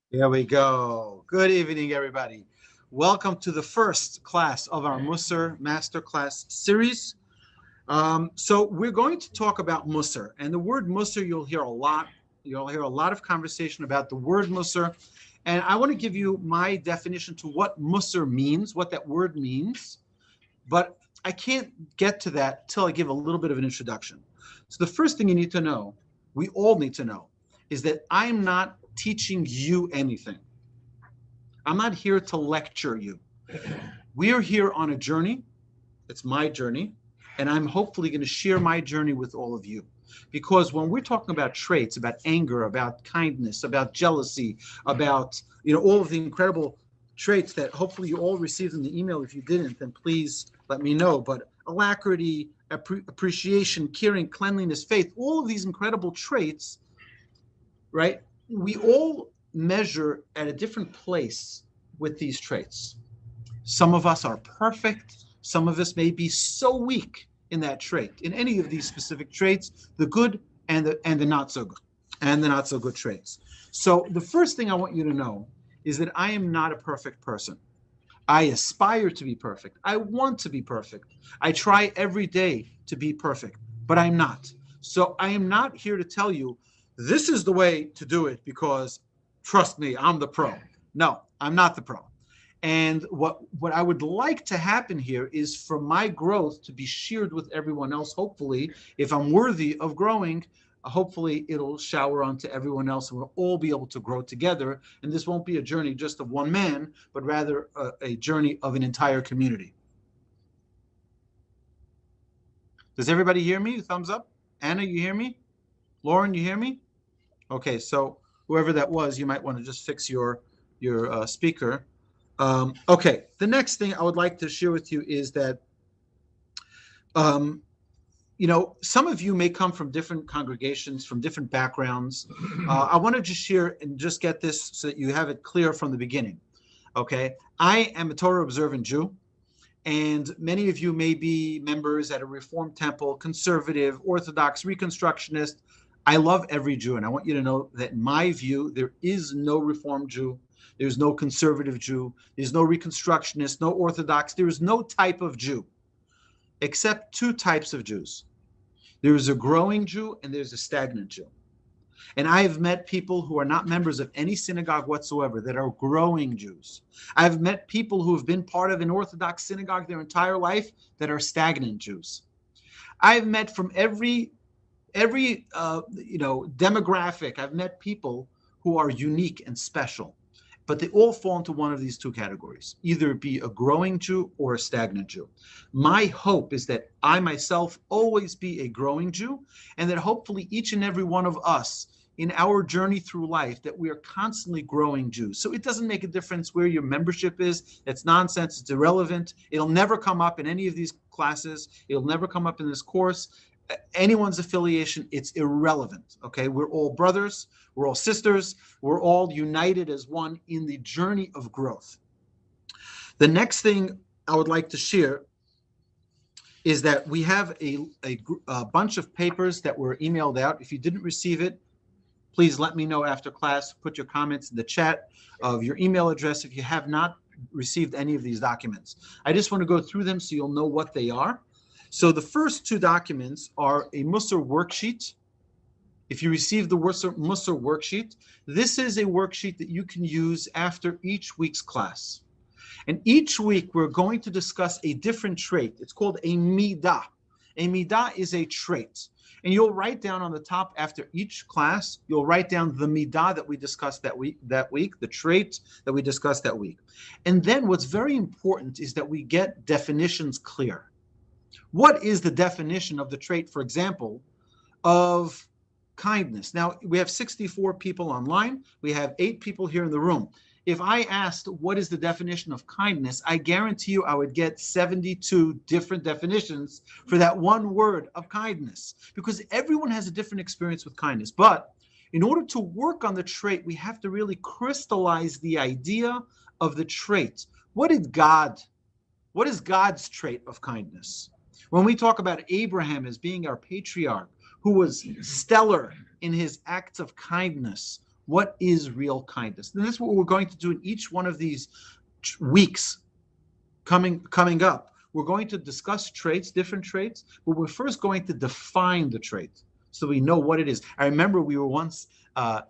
Here we go. Good evening, everybody. Welcome to the first class of our Mussar Masterclass series. So we're going to talk about Mussar, and the word Mussar you'll hear a lot. You'll hear a lot of conversation about the word Mussar, and I want to give you my definition to what Mussar means, what that word means. But I can't get to that till I give a little bit of an introduction. So the first thing you need to know, we all need to know, is that I'm not teaching you anything. I'm not here to lecture you. We are here on a journey. It's my journey. And I'm hopefully going to share my journey with all of you. Because when we're talking about traits, about anger, about kindness, about jealousy, about all of the incredible traits that hopefully you all received in the email. If you didn't, then please let me know. But alacrity, appreciation, caring, cleanliness, faith, all of these incredible traits, right? We all measure at a different place with these traits. Some of us are perfect. Some of us may be so weak in that trait, in any of these specific traits, the good and the not so good, and the not so good traits. So the first thing I want you to know is that I am not a perfect person. I aspire to be perfect. I want to be perfect. I try every day to be perfect, but I'm not. So I am not here to tell you this is the way to do it because trust me, I'm the pro. No, I'm not the pro. And what I would like to happen here is for my growth to be shared with everyone else. Hopefully, if I'm worthy of growing, hopefully it'll shower onto everyone else and we'll all be able to grow together. And this won't be a journey just of one man, but rather a journey of an entire community. Does everybody hear me? Thumbs up. Anna, you hear me? Lauren, you hear me? Okay, so whoever that was, you might want to just fix your speaker. Okay, the next thing I would like to share with you is that, some of you may come from different congregations, from different backgrounds. I want to just share and just get this so that you have it clear from the beginning. Okay, I am a Torah observant Jew, and many of you may be members at a Reformed temple, conservative, Orthodox, Reconstructionist. I love every Jew, and I want you to know that in my view, there is no Reformed Jew. There's no conservative Jew. There's no Reconstructionist, no Orthodox. There is no type of Jew, except two types of Jews. There is a growing Jew and there's a stagnant Jew. And I have met people who are not members of any synagogue whatsoever that are growing Jews. I've met people who have been part of an Orthodox synagogue their entire life that are stagnant Jews. I've met from every demographic. I've met people who are unique and special, but they all fall into one of these two categories, either be a growing Jew or a stagnant Jew. My hope is that I myself always be a growing Jew, and that hopefully each and every one of us in our journey through life, that we are constantly growing Jews. So it doesn't make a difference where your membership is. It's nonsense. It's irrelevant. It'll never come up in any of these classes. It'll never come up in this course. Anyone's affiliation, it's irrelevant. Okay, we're all brothers, we're all sisters, we're all united as one in the journey of growth. The next thing I would like to share is that we have a bunch of papers that were emailed out. If you didn't receive it, please let me know after class. Put your comments in the chat of your email address if you have not received any of these documents. I just want to go through them so you'll know what they are. So the first two documents are a Mussar worksheet. If you receive the Mussar worksheet, this is a worksheet that you can use after each week's class. And each week we're going to discuss a different trait. It's called a midah. A midah is a trait. And you'll write down on the top after each class, you'll write down the midah that we discussed that week, the trait that we discussed that week. And then what's very important is that we get definitions clear. What is the definition of the trait, for example, of kindness? Now, we have 64 people online. We have 8 people here in the room. If I asked what is the definition of kindness, I guarantee you I would get 72 different definitions for that one word of kindness, because everyone has a different experience with kindness. But in order to work on the trait, we have to really crystallize the idea of the trait. What is God's trait of kindness? When we talk about Abraham as being our patriarch, who was stellar in his acts of kindness, What is real kindness? And this is what we're going to do in each one of these weeks coming up. We're going to discuss traits, different traits, but we're first going to define the trait so we know what it is. I remember we were once,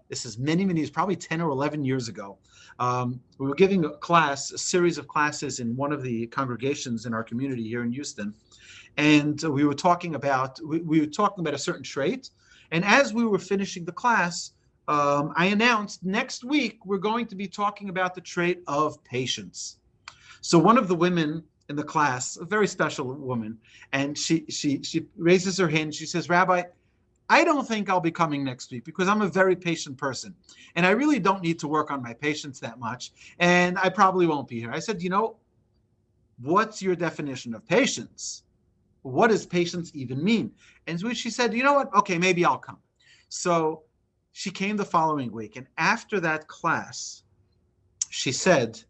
this is many years, probably 10 or 11 years ago, we were giving a series of classes in one of the congregations in our community here in Houston. And we were talking about a certain trait. And as we were finishing the class, I announced next week we're going to be talking about the trait of patience. So one of the women in the class, a very special woman, and she raises her hand. She says, "Rabbi, I don't think I'll be coming next week because I'm a very patient person, and I really don't need to work on my patience that much, and I probably won't be here." I said, "What's your definition of patience? What does patience even mean?" And so she said, "You know what? Okay, maybe I'll come." So she came the following week, and after that class, she said,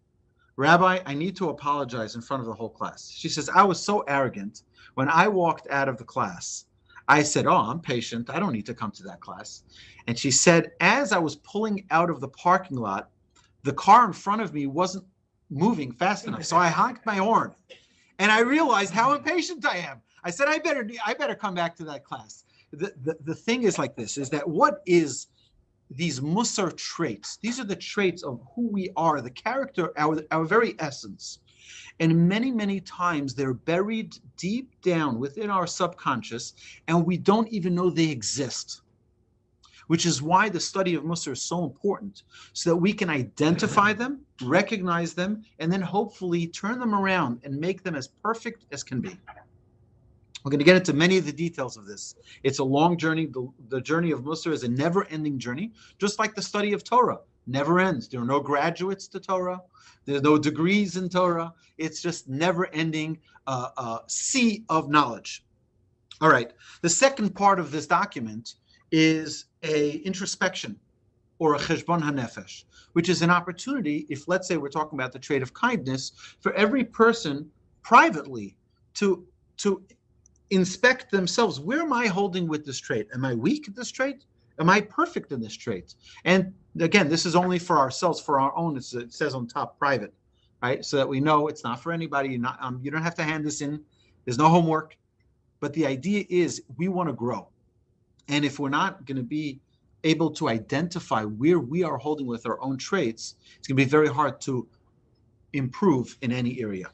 "Rabbi, I need to apologize in front of the whole class." She says, "I was so arrogant when I walked out of the class. I said, 'Oh, I'm patient. I don't need to come to that class.'" And she said, as I was pulling out of the parking lot, the car in front of me wasn't moving fast enough. So I honked my horn, and I realized how impatient I am. I said, I better come back to that class." The thing is like this, is that what is these Mussar traits? These are the traits of who we are, the character, our very essence. And many times they're buried deep down within our subconscious, and we don't even know they exist. Which is why the study of Mussar is so important, so that we can identify them, recognize them, and then hopefully turn them around and make them as perfect as can be. We're going to get into many of the details of this. It's a long journey. The journey of Mussar is a never-ending journey, just like the study of Torah. Never ends. There are no graduates to Torah. There's no degrees in Torah. It's just never-ending sea of knowledge. All right. The second part of this document is a introspection, or a cheshbon hanefesh, which is an opportunity, if let's say we're talking about the trait of kindness, for every person privately to inspect themselves. Where am I holding with this trait? Am I weak at this trait? Am I perfect in this trait? And again, this is only for ourselves, for our own. It says on top, private, right? So that we know it's not for anybody. You don't have to hand this in. There's no homework. But the idea is we want to grow. And if we're not going to be able to identify where we are holding with our own traits, it's going to be very hard to improve in any area.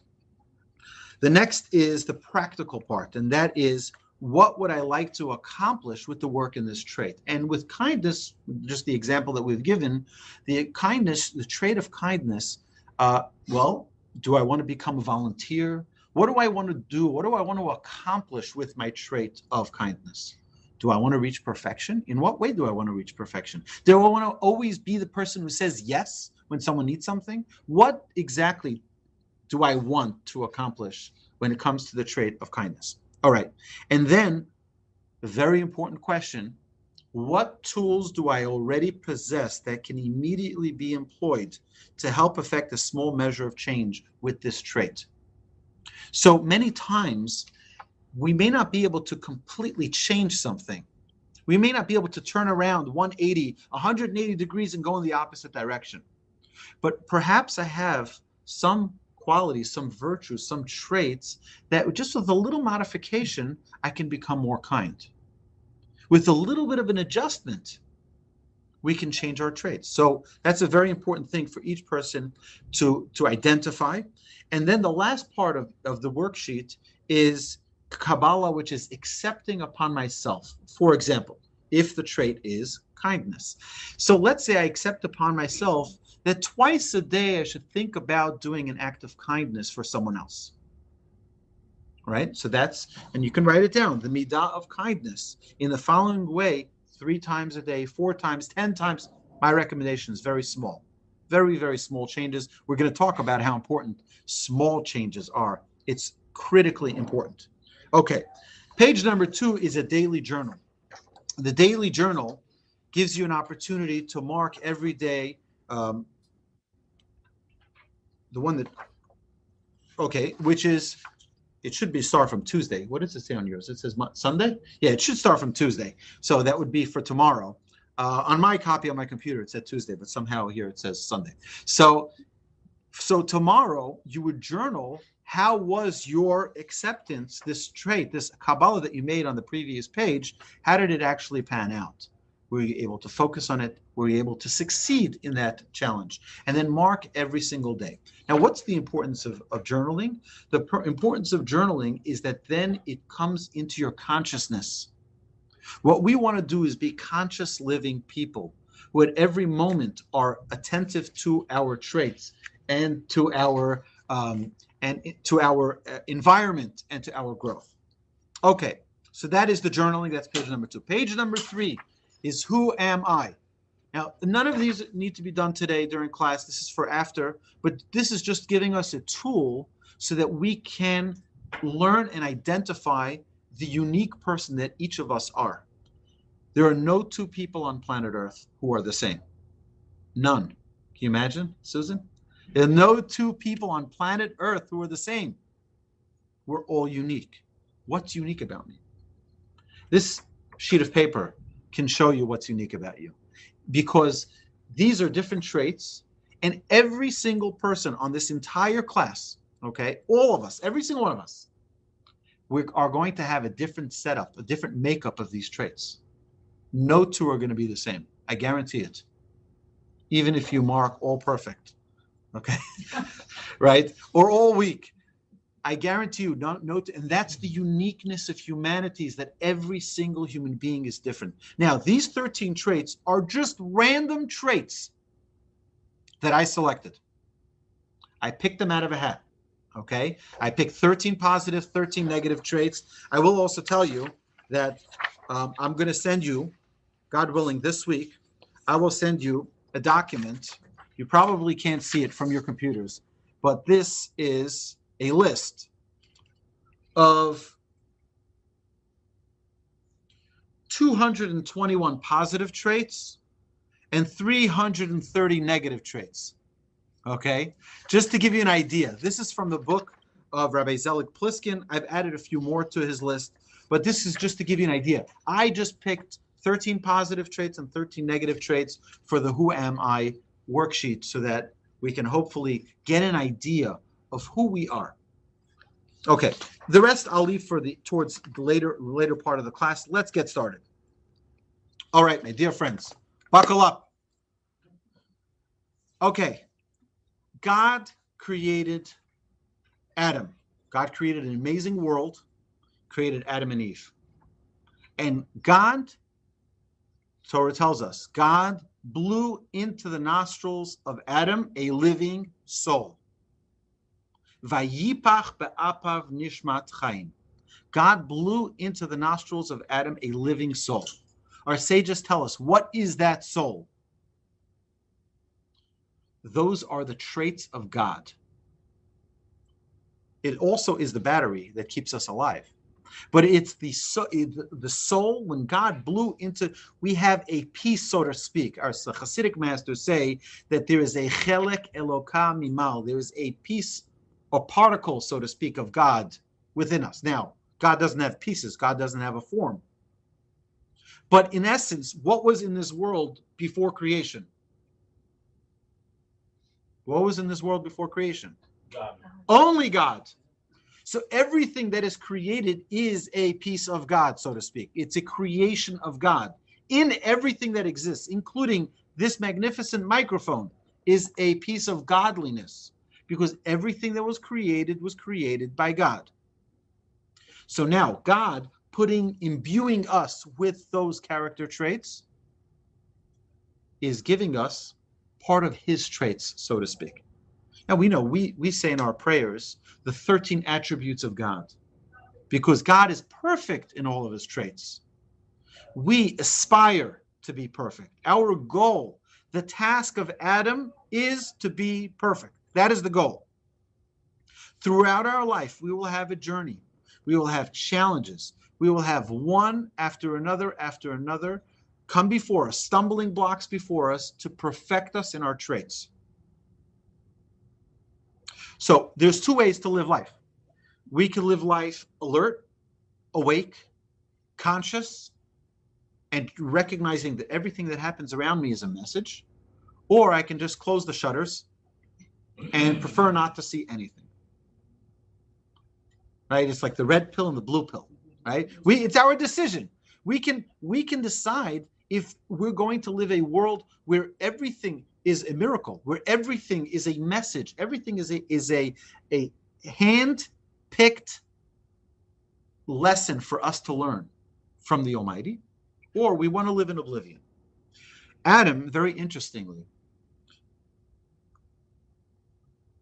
The next is the practical part, and that is, what would I like to accomplish with the work in this trait? And with kindness, just the example that we've given, the trait of kindness, do I want to become a volunteer? What do I want to do? What do I want to accomplish with my trait of kindness? Do I want to reach perfection? In what way do I want to reach perfection? Do I want to always be the person who says yes when someone needs something? What exactly do I want to accomplish when it comes to the trait of kindness? All right. And then a very important question, what tools do I already possess that can immediately be employed to help affect a small measure of change with this trait? So many times we may not be able to completely change something. We may not be able to turn around 180 degrees and go in the opposite direction. But perhaps I have some qualities, some virtues, some traits that just with a little modification, I can become more kind. With a little bit of an adjustment, we can change our traits. So that's a very important thing for each person to identify. And then the last part of the worksheet is Kabbalah, which is accepting upon myself. For example, if the trait is kindness. So let's say I accept upon myself that twice a day I should think about doing an act of kindness for someone else. Right? So and you can write it down, the midah of kindness in the following way, 3 times a day, 4 times, 10 times. My recommendation is very small. Very, very small changes. We're going to talk about how important small changes are. It's critically important. Okay. Page number 2 is a daily journal. The daily journal gives you an opportunity to mark every day which is, it should start from Tuesday. What does it say on yours? It says Sunday? Yeah, it should start from Tuesday. So that would be for tomorrow. On my copy on my computer, it said Tuesday, but somehow here it says Sunday. So tomorrow you would journal how was your acceptance, this trait, this Kabbalah that you made on the previous page, how did it actually pan out? Were you able to focus on it? Were you able to succeed in that challenge? And then mark every single day. Now, what's the importance of journaling? The importance of journaling is that then it comes into your consciousness. What we want to do is be conscious living people who at every moment are attentive to our traits and to our environment and to our growth. Okay, so that is the journaling. That's page number 2. Page number 3 is who am I? Now, none of these need to be done today during class. This is for after, but this is just giving us a tool so that we can learn and identify the unique person that each of us are. There are no two people on planet Earth who are the same. None. Can you imagine, Susan? There are no two people on planet Earth who are the same. We're all unique. What's unique about me? This sheet of paper can show you what's unique about you, because these are different traits, and every single person on this entire class, okay, all of us, every single one of us, we are going to have a different setup, a different makeup of these traits. No two are going to be the same. I guarantee it. Even if you mark all perfect, okay, right, or all weak, I guarantee you, and that's the uniqueness of humanity, is that every single human being is different. Now, these 13 traits are just random traits that I selected. I picked them out of a hat, okay? I picked 13 positive, 13 negative traits. I will also tell you that I'm going to send you, God willing, this week, I will send you a document. You probably can't see it from your computers, but this is a list of 221 positive traits and 330 negative traits. Okay, just to give you an idea, this is from the book of Rabbi Zelig Pliskin. I've added a few more to his list, but this is just to give you an idea. I just picked 13 positive traits and 13 negative traits for the Who Am I worksheet so that we can hopefully get an idea of who we are. Okay, the rest I'll leave for towards the later part of the class. Let's get started. All right, my dear friends, buckle up. Okay, God created Adam. God created an amazing world, created Adam and Eve. And God, Torah tells us, God blew into the nostrils of Adam a living soul. Vayipach be'apav nishmat chaim. God blew into the nostrils of Adam a living soul. Our sages tell us, what is that soul? Those are the traits of God. It also is the battery that keeps us alive. But it's the soul, when God blew into, we have a piece, so to speak. Our Hasidic masters say that there is a chelek eloka mimal. There is a piece or particle, so to speak, of God within us. Now, God doesn't have pieces. God doesn't have a form. But in essence, what was in this world before creation? What was in this world before creation? God. Only God. So everything that is created is a piece of God, so to speak. It's a creation of God. In everything that exists, including this magnificent microphone, is a piece of godliness, because everything that was created by God. So now God imbuing us with those character traits is giving us part of his traits, so to speak. Now we know, we say in our prayers, the 13 attributes of God, because God is perfect in all of his traits. We aspire to be perfect. Our goal, the task of Adam, is to be perfect. That is the goal. Throughout our life, we will have a journey. We will have challenges. We will have one after another come before us, stumbling blocks before us to perfect us in our traits. So there's two ways to live life. We can live life alert, awake, conscious, and recognizing that everything that happens around me is a message, or I can just close the shutters and prefer not to see anything. Right? It's like the red pill and the blue pill. Right? It's our decision. We can decide if we're going to live a world where everything is a miracle, where everything is a message, everything is a hand-picked lesson for us to learn from the Almighty, or we want to live in oblivion. Adam, very interestingly,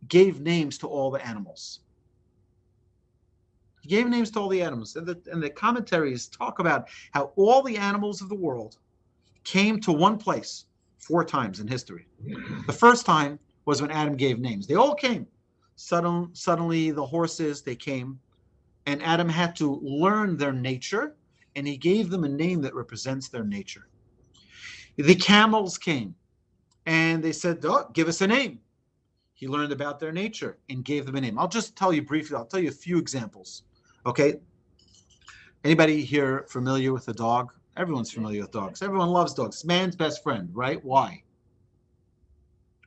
gave names to all the animals. He gave names to all the animals. And the commentaries talk about how all the animals of the world came to one place 4 times in history. The first time was when Adam gave names. They all came. Suddenly the horses, they came. And Adam had to learn their nature, and he gave them a name that represents their nature. The camels came, and they said, oh, give us a name. He learned about their nature and gave them a name. I'll just tell you briefly, I'll tell you a few examples. Okay? Anybody here familiar with a dog? Everyone's familiar with dogs. Everyone loves dogs. Man's best friend, right? Why?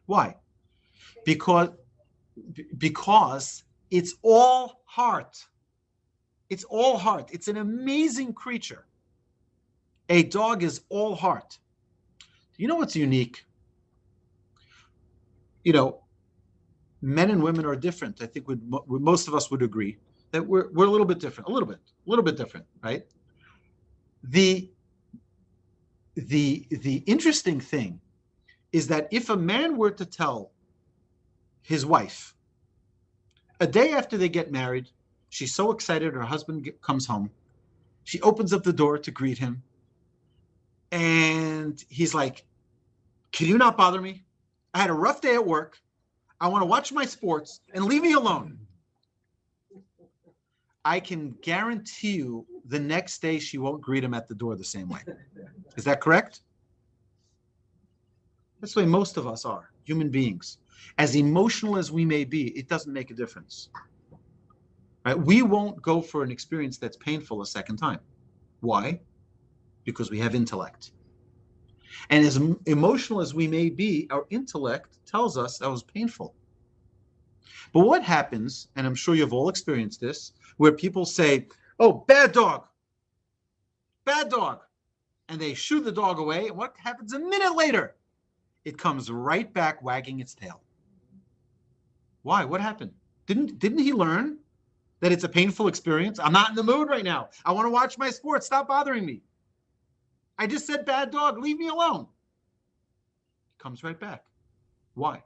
Why? Because it's all heart. It's all heart. It's an amazing creature. A dog is all heart. You know what's unique? You know, men and women are different. I think most of us would agree that we're a little bit different, a little bit different, right? The interesting thing is that if a man were to tell his wife, a day after they get married, she's so excited her husband comes home, she opens up the door to greet him, and he's like, can you not bother me? I had a rough day at work. I want to watch my sports and leave me alone. I can guarantee you the next day she won't greet him at the door the same way. Is that correct? That's the way most of us are, human beings. As emotional as we may be, it doesn't make a difference. Right? We won't go for an experience that's painful a second time. Why? Because we have intellect. And as emotional as we may be, our intellect tells us that was painful. But what happens, and I'm sure you've all experienced this, where people say, oh, bad dog, and they shoo the dog away, and what happens a minute later? It comes right back wagging its tail. Why? What happened? Didn't he learn that it's a painful experience? I'm not in the mood right now. I want to watch my sports. Stop bothering me. I just said bad dog. Leave me alone. It comes right back. Why?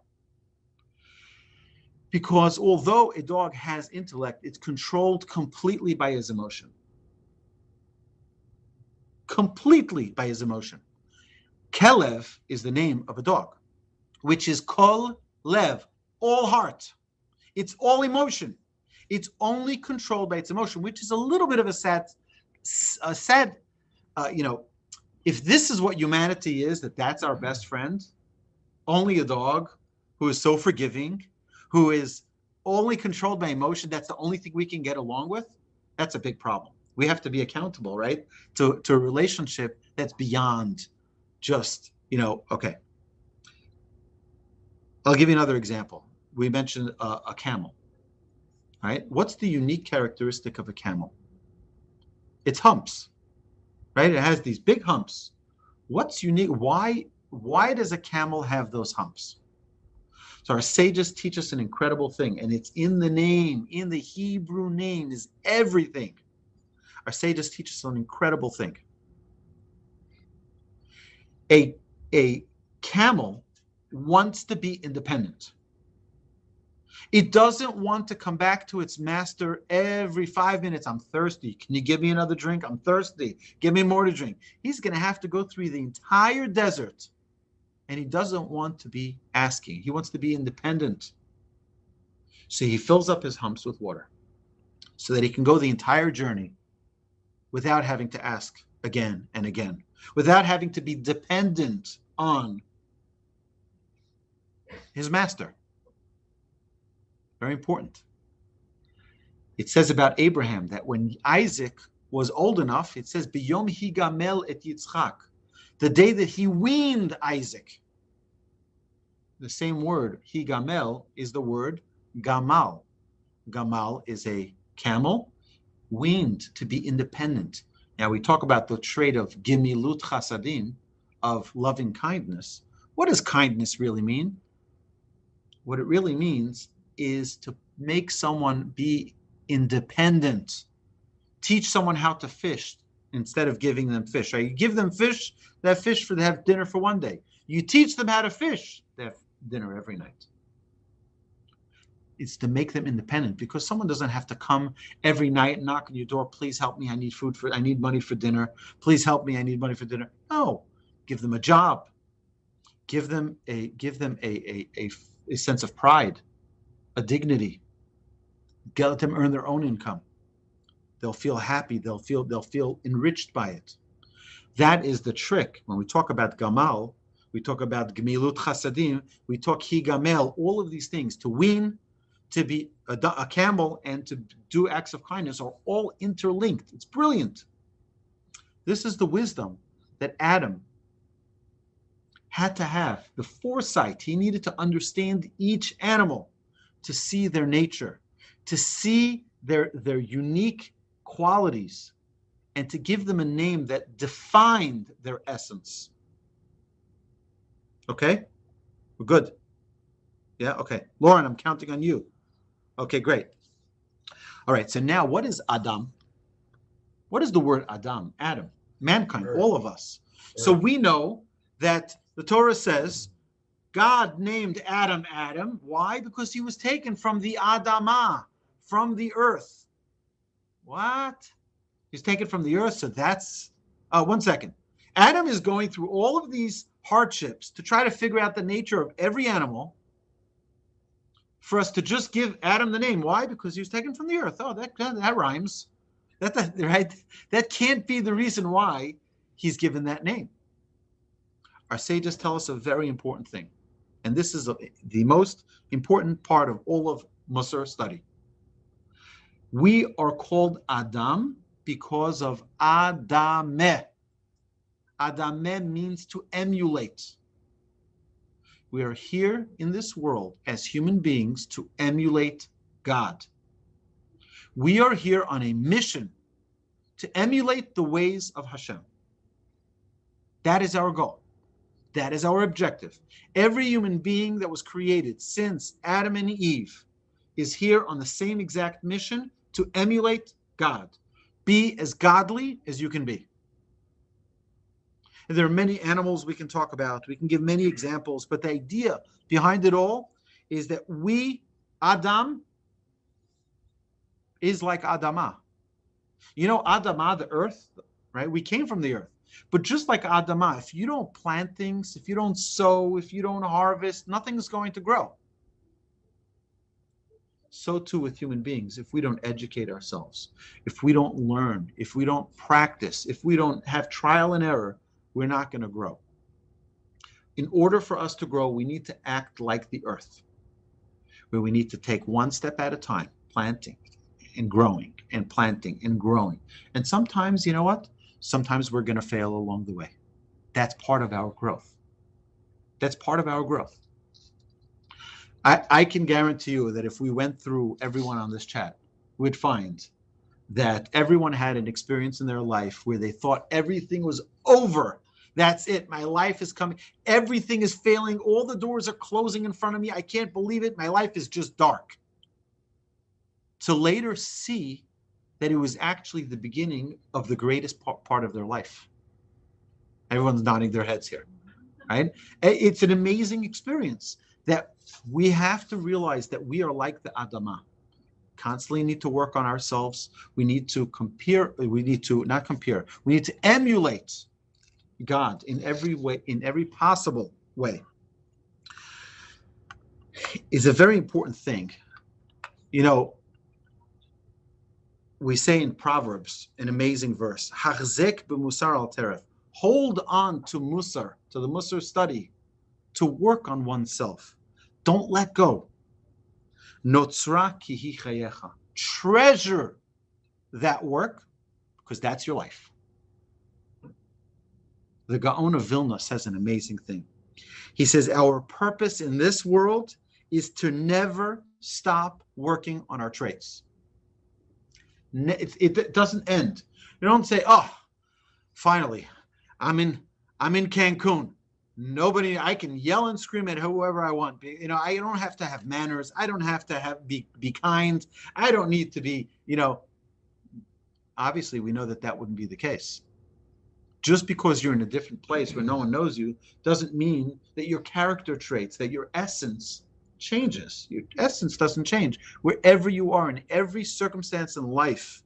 Because although a dog has intellect, it's controlled completely by his emotion. Completely by his emotion. Kelev is the name of a dog, which is kol lev, all heart. It's all emotion. It's only controlled by its emotion, which is a little bit of a sad, if this is what humanity is, that's our best friend, only a dog who is so forgiving, who is only controlled by emotion, that's the only thing we can get along with, that's a big problem. We have to be accountable, right? To a relationship that's beyond just, okay. I'll give you another example. We mentioned a camel, right? What's the unique characteristic of a camel? It's humps, right? It has these big humps. What's unique? Why does a camel have those humps? So our sages teach us an incredible thing, and it's in the name, in the Hebrew name is everything. Our sages teach us an incredible thing. A camel wants to be independent. It doesn't want to come back to its master every 5 minutes. I'm thirsty. Can you give me another drink? I'm thirsty. Give me more to drink. He's going to have to go through the entire desert, and he doesn't want to be asking. He wants to be independent. So he fills up his humps with water so that he can go the entire journey without having to ask again and again, without having to be dependent on his master. Very important. It says about Abraham that when Isaac was old enough, it says, Biyom higamel et Yitzchak, the day that he weaned Isaac. The same word, higamel, is the word gamal. Gamal is a camel, weaned to be independent. Now we talk about the trait of gimilut chasadim, of loving kindness. What does kindness really mean? What it really means is to make someone be independent. Teach someone how to fish instead of giving them fish. Right? You give them fish, they have fish they have dinner for one day. You teach them how to fish, they have dinner every night. It's to make them independent, because someone doesn't have to come every night and knock on your door. Please help me. I need money for dinner. Please help me. I need money for dinner. No, give them a job. Give them a sense of pride, a dignity. Let them earn their own income. They'll feel happy. They'll feel enriched by it. That is the trick. When we talk about gamal, we talk about gemilut chasadim, we talk higamel, all of these things, to wean, to be a camel, and to do acts of kindness are all interlinked. It's brilliant. This is the wisdom that Adam had to have, the foresight. He needed to understand each animal, to see their nature, to see their unique qualities, and to give them a name that defined their essence. Okay? We're good. Yeah, okay. Lauren, I'm counting on you. Okay, great. All right, so now what is Adam? What is the word Adam? Adam, mankind, all of us. So we know that the Torah says God named Adam Adam. Why? Because he was taken from the Adamah, from the earth. What? He's taken from the earth, so that's... one second. Adam is going through all of these hardships to try to figure out the nature of every animal, for us to just give Adam the name. Why? Because he was taken from the earth. Oh, that rhymes. Right? That can't be the reason why he's given that name. Our sages tell us a very important thing, and this is the most important part of all of Mussar study. We are called Adam because of Adameh. Adameh means to emulate. We are here in this world as human beings to emulate God. We are here on a mission to emulate the ways of Hashem. That is our goal. That is our objective. Every human being that was created since Adam and Eve is here on the same exact mission to emulate God. Be as godly as you can be. And there are many animals we can talk about. We can give many examples, but the idea behind it all is that we, Adam, is like Adamah. You know, Adamah, the earth, right? We came from the earth. But just like Adamah, if you don't plant things, if you don't sow, if you don't harvest, nothing's going to grow. So too with human beings. If we don't educate ourselves, if we don't learn, if we don't practice, if we don't have trial and error, we're not going to grow. In order for us to grow, we need to act like the earth, where we need to take one step at a time, planting and growing and planting and growing. And sometimes, you know what? Sometimes we're going to fail along the way. That's part of our growth. That's part of our growth. I can guarantee you that if we went through everyone on this chat, we'd find that everyone had an experience in their life where they thought everything was over. That's it. My life is coming. Everything is failing. All the doors are closing in front of me. I can't believe it. My life is just dark. To later see that it was actually the beginning of the greatest part of their life. Everyone's nodding their heads here, right? It's an amazing experience that we have to realize that we are like the Adamah. Constantly need to work on ourselves. We need to compare. We need to not compare. We need to emulate God in every way, in every possible way. Is a very important thing. You know, we say in Proverbs, an amazing verse, Hachzek b'musar al teref. Hold on to Mussar, to the Mussar study, to work on oneself. Don't let go. Notzra ki hi chayecha. Treasure that work, because that's your life. The Gaon of Vilna says an amazing thing. He says, our purpose in this world is to never stop working on our traits. It doesn't end. You don't say, oh, finally, I'm in Cancun. Nobody, I can yell and scream at whoever I want. I don't have to have manners. I don't have to be kind. I don't need to be, obviously we know that wouldn't be the case. Just because you're in a different place where no one knows you doesn't mean that your character traits, that your essence changes. Your essence doesn't change. Wherever you are, in every circumstance in life,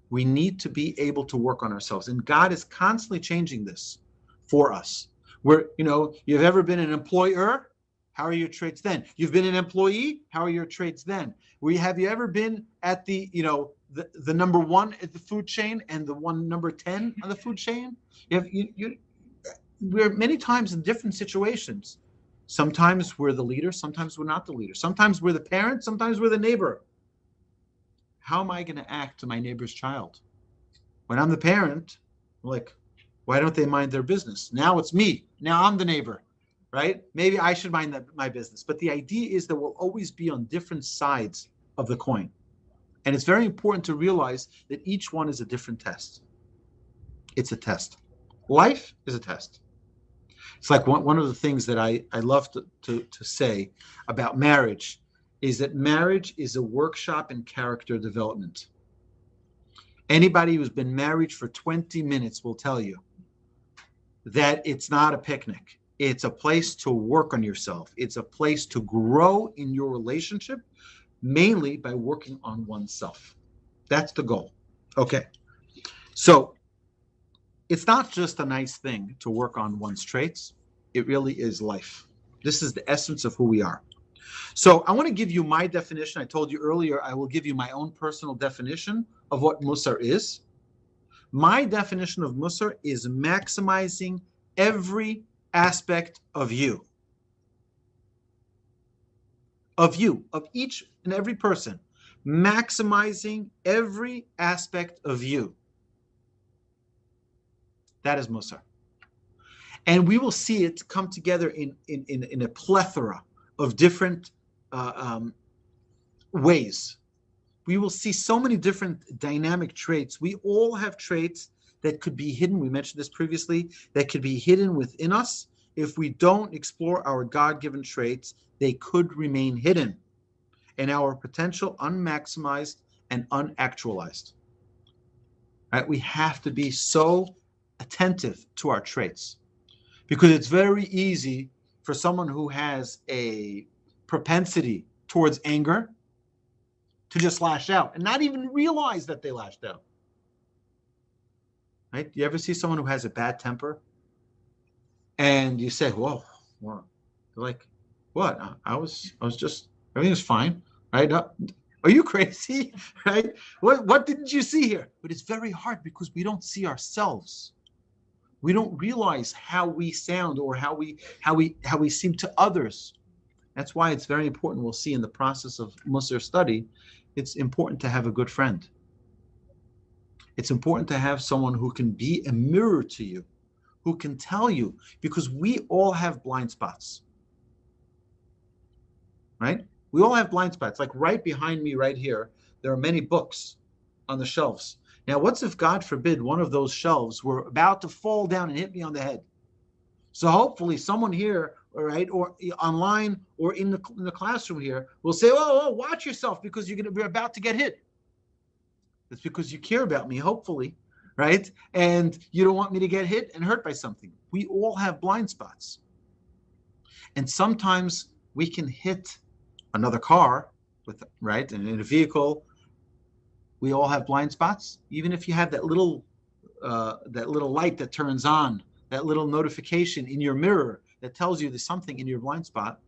we need to be able to work on ourselves. And God is constantly changing this for us. You've ever been an employer? How are your traits then? You've been an employee? How are your traits then? Have you ever been at the number one at the food chain and the one number 10 on the food chain? We're many times in different situations. Sometimes we're the leader, sometimes we're not the leader. Sometimes we're the parent, sometimes we're the neighbor. How am I going to act to my neighbor's child? When I'm the parent, I'm like, why don't they mind their business? Now it's me. Now I'm the neighbor, right? Maybe I should mind my business. But the idea is that we'll always be on different sides of the coin. And it's very important to realize that each one is a different test. It's a test. Life is a test. It's like one of the things that I love to say about marriage is that marriage is a workshop in character development. Anybody who's been married for 20 minutes will tell you that it's not a picnic. It's a place to work on yourself. It's a place to grow in your relationship, mainly by working on oneself. That's the goal. Okay. So it's not just a nice thing to work on one's traits. It really is life. This is the essence of who we are. So I want to give you my definition. I told you earlier, I will give you my own personal definition of what Mussar is. My definition of Mussar is maximizing every aspect of you. Of each and every person. Maximizing every aspect of you. That is Mussar. And we will see it come together in a plethora of different ways. We will see so many different dynamic traits. We all have traits that could be hidden. We mentioned this previously, that could be hidden within us. If we don't explore our God-given traits, they could remain hidden and our potential unmaximized and unactualized. Right? We have to be so attentive to our traits because it's very easy for someone who has a propensity towards anger to just lash out and not even realize that they lashed out. Right? You ever see someone who has a bad temper and you say, whoa, they're like, what? I was just, everything was fine, right? Are you crazy? Right? What didn't you see here? But it's very hard because we don't see ourselves. We don't realize how we sound or how we seem to others. That's why it's very important. We'll see in the process of Mussar study, it's important to have a good friend. It's important to have someone who can be a mirror to you, who can tell you, because we all have blind spots. Right? We all have blind spots. Like right behind me right here, there are many books on the shelves. Now, what's if, God forbid, one of those shelves were about to fall down and hit me on the head? So hopefully someone here, all right, or online or in the classroom here will say, oh, watch yourself because we're about to get hit. It's because you care about me, hopefully, right? And you don't want me to get hit and hurt by something. We all have blind spots. And sometimes we can hit another car, right? And in a vehicle, we all have blind spots. Even if you have that little light that turns on, that little notification in your mirror that tells you there's something in your blind spot,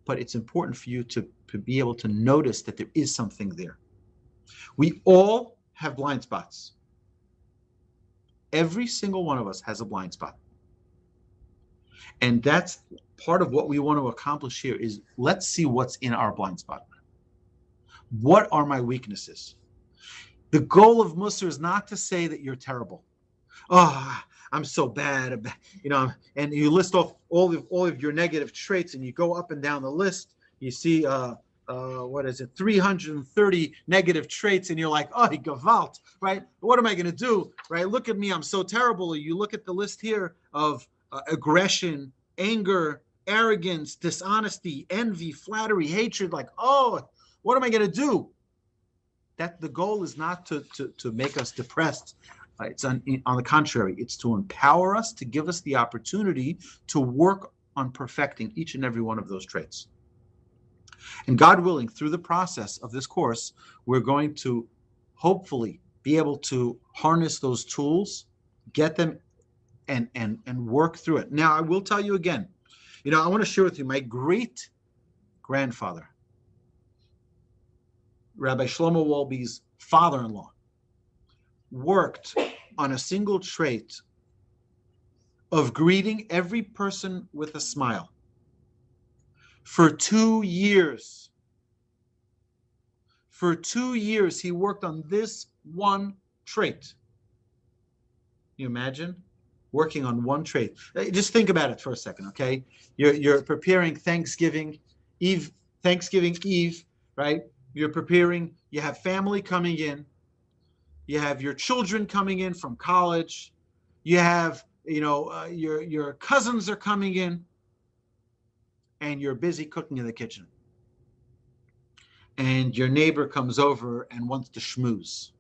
but it's important for you to be able to notice that there is something there. We all have blind spots. Every single one of us has a blind spot. And that's part of what we want to accomplish here is let's see what's in our blind spot. What are my weaknesses? The goal of Mussar is not to say that you're terrible. Oh, I'm so bad, and you list off all of your negative traits, and you go up and down the list. You see, what is it, 330 negative traits, and you're like, oh, Gewalt, right? What am I going to do, right? Look at me, I'm so terrible. You look at the list here of aggression, anger, arrogance, dishonesty, envy, flattery, hatred. Like, oh, what am I going to do? That the goal is not to make us depressed. It's on the contrary, it's to empower us, to give us the opportunity to work on perfecting each and every one of those traits. And God willing, through the process of this course, we're going to hopefully be able to harness those tools, get them, and work through it. Now, I will tell you again, I want to share with you my great grandfather, Rabbi Shlomo Wolbe's father-in-law, worked on a single trait of greeting every person with a smile for 2 years. For 2 years, he worked on this one trait. Can you imagine working on one trait? Just think about it for a second, okay? You're preparing Thanksgiving Eve, right? You're preparing, you have family coming in, you have your children coming in from college, you have, your cousins are coming in, and you're busy cooking in the kitchen. And your neighbor comes over and wants to schmooze.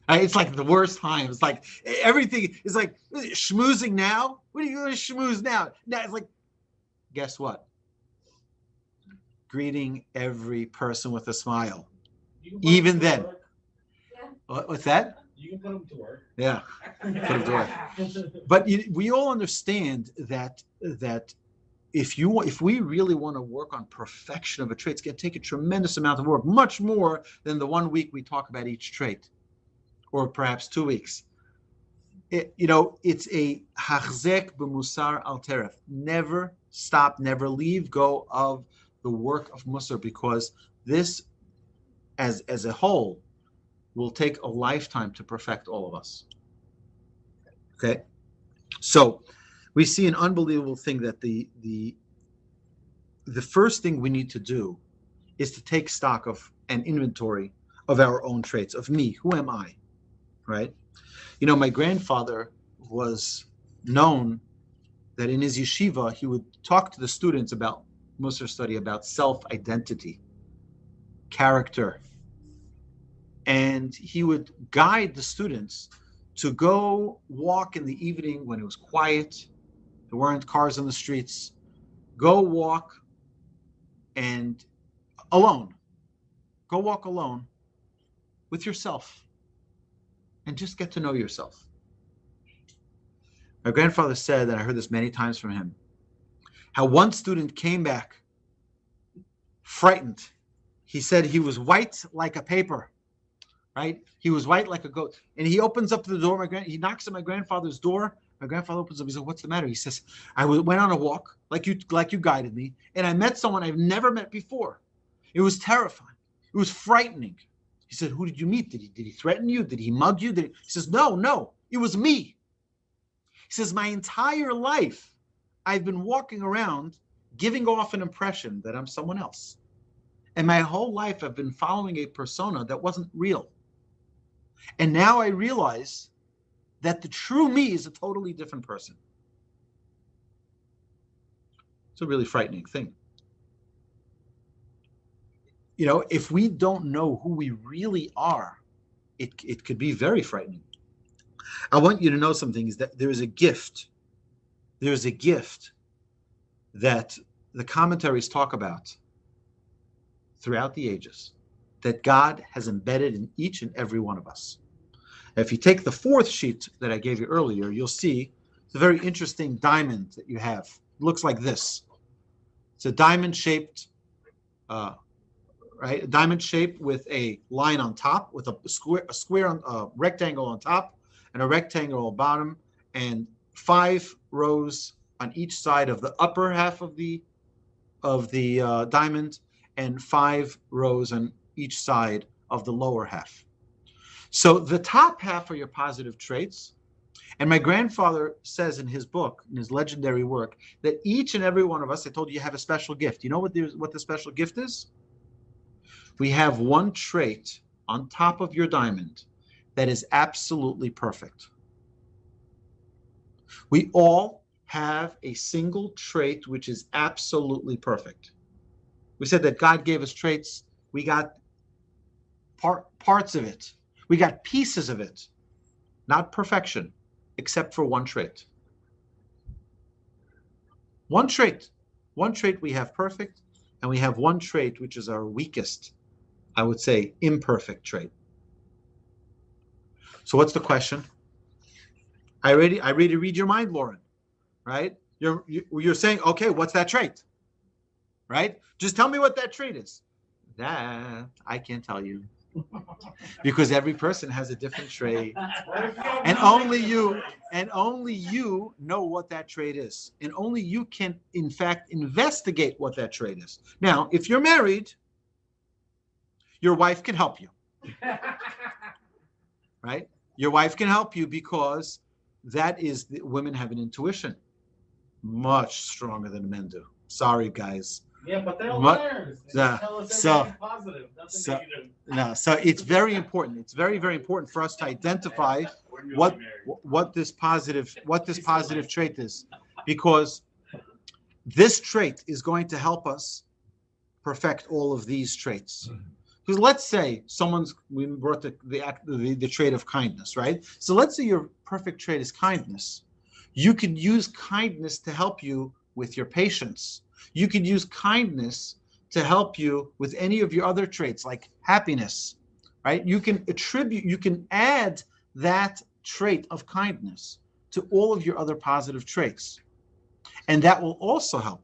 It's like the worst time. It's like everything is like, schmoozing now? What are you going to schmooze now? Now it's like, guess what? Greeting every person with a smile. Even then. What's that? You can put them to work. Yeah, put them to work. But we all understand that if we really want to work on perfection of a trait, it's going to take a tremendous amount of work, much more than the 1 week we talk about each trait, or perhaps 2 weeks. It's a hachzek b'musar al teref. Never stop, never leave go of the work of Mussar, because this, as a whole, will take a lifetime to perfect all of us. Okay, so we see an unbelievable thing that the first thing we need to do is to take stock of an inventory of our own traits, of me. Who am I? Right? My grandfather was known that in his yeshiva, he would talk to the students about Mussar study, about self-identity, character. And he would guide the students to go walk in the evening when it was quiet. There weren't cars on the streets. Go walk alone. Go walk alone with yourself and just get to know yourself. My grandfather said, and I heard this many times from him, how one student came back frightened. He said he was white like a paper, right? He was white like a goat. And he opens up the door. He knocks at my grandfather's door. My grandfather opens up. He says, "What's the matter?" He says, "I went on a walk like you guided me, and I met someone I've never met before. It was terrifying. It was frightening." He said, "Who did you meet? Did he threaten you? Did he mug you?" He says, No, it was me. He says, "My entire life, I've been walking around giving off an impression that I'm someone else. And my whole life, I've been following a persona that wasn't real. And now I realize that the true me is a totally different person." It's a really frightening thing. If we don't know who we really are, it could be very frightening. I want you to know something, is that there is a gift. There's a gift that the commentaries talk about throughout the ages that God has embedded in each and every one of us. If you take the fourth sheet that I gave you earlier, you'll see it's a very interesting diamond that you have. It looks like this. It's a diamond-shaped, right? A diamond shape with a line on top, with a rectangle on top, and a rectangle on bottom, and 5 rows on each side of the upper half of the diamond, and 5 rows on each side of the lower half. So the top half are your positive traits. And my grandfather says in his book, in his legendary work, that each and every one of us, I told you have a special gift. You know what the special gift is? We have one trait on top of your diamond that is absolutely perfect. We all have a single trait which is absolutely perfect. We said that God gave us traits. We got parts of it. We got pieces of it. Not perfection, except for one trait. One trait. One trait we have perfect, and we have one trait which is our weakest, I would say, imperfect trait. So what's the question? I already read your mind, Lauren, right? You're saying, okay, what's that trait? Right? Just tell me what that trait is. That I can't tell you. Because every person has a different trait. And only you know what that trait is. And only you can, in fact, investigate what that trait is. Now, if you're married, your wife can help you. Right? Your wife can help you because women have an intuition much stronger than men do. Sorry, guys. Yeah, but they'll learn. Tell us everything positive. Nothing negative. No, so it's very important. It's very, very important for us to identify what this positive trait is, because this trait is going to help us perfect all of these traits. Because let's say we brought the trait of kindness, right? So let's say your perfect trait is kindness. You could use kindness to help you with your patience. You could use kindness to help you with any of your other traits like happiness, right? You can add that trait of kindness to all of your other positive traits. And that will also help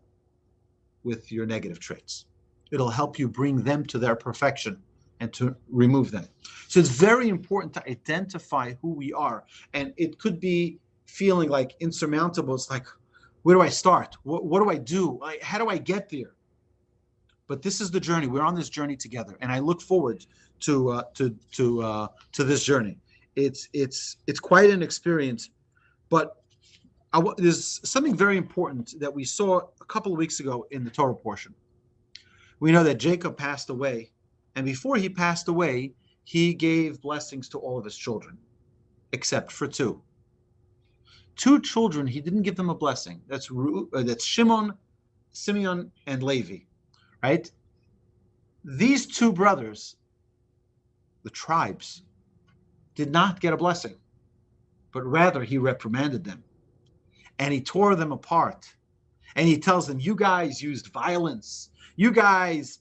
with your negative traits. It'll help you bring them to their perfection and to remove them. So it's very important to identify who we are. And it could be feeling like insurmountable. It's like, where do I start? What do I do? How do I get there? But this is the journey. We're on this journey together, and I look forward to this journey. It's quite an experience, but there's something very important that we saw a couple of weeks ago in the Torah portion. We know that Jacob passed away, and before he passed away, he gave blessings to all of his children, except for two. Two children, he didn't give them a blessing. That's Simeon, and Levi, right? These two brothers, the tribes, did not get a blessing, but rather he reprimanded them, and he tore them apart, and he tells them, "You guys used violence. You guys."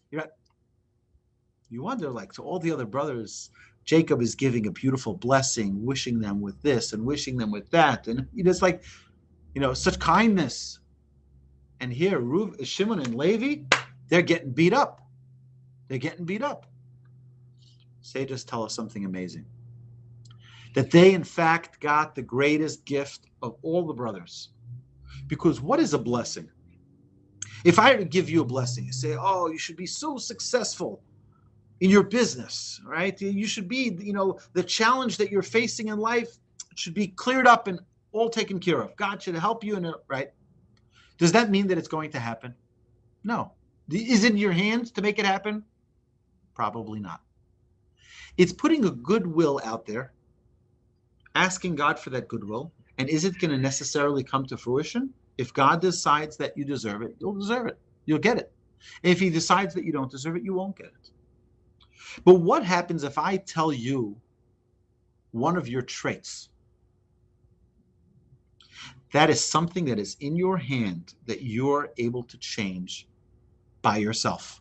You wonder, like, to all the other brothers, Jacob is giving a beautiful blessing, wishing them with this and wishing them with that. And it's like, such kindness. And here, Shimon and Levi, they're getting beat up. Sages tell us something amazing. That they, in fact, got the greatest gift of all the brothers. Because what is a blessing? If I were to give you a blessing, you say, oh, you should be so successful in your business, right? You should be, the challenge that you're facing in life should be cleared up and all taken care of. God should help you, right? Does that mean that it's going to happen? No. Is it in your hands to make it happen? Probably not. It's putting a goodwill out there, asking God for that goodwill, and is it going to necessarily come to fruition? If God decides that you deserve it, you'll deserve it. You'll get it. If he decides that you don't deserve it, you won't get it. But what happens if I tell you one of your traits? That is something that is in your hand that you're able to change by yourself.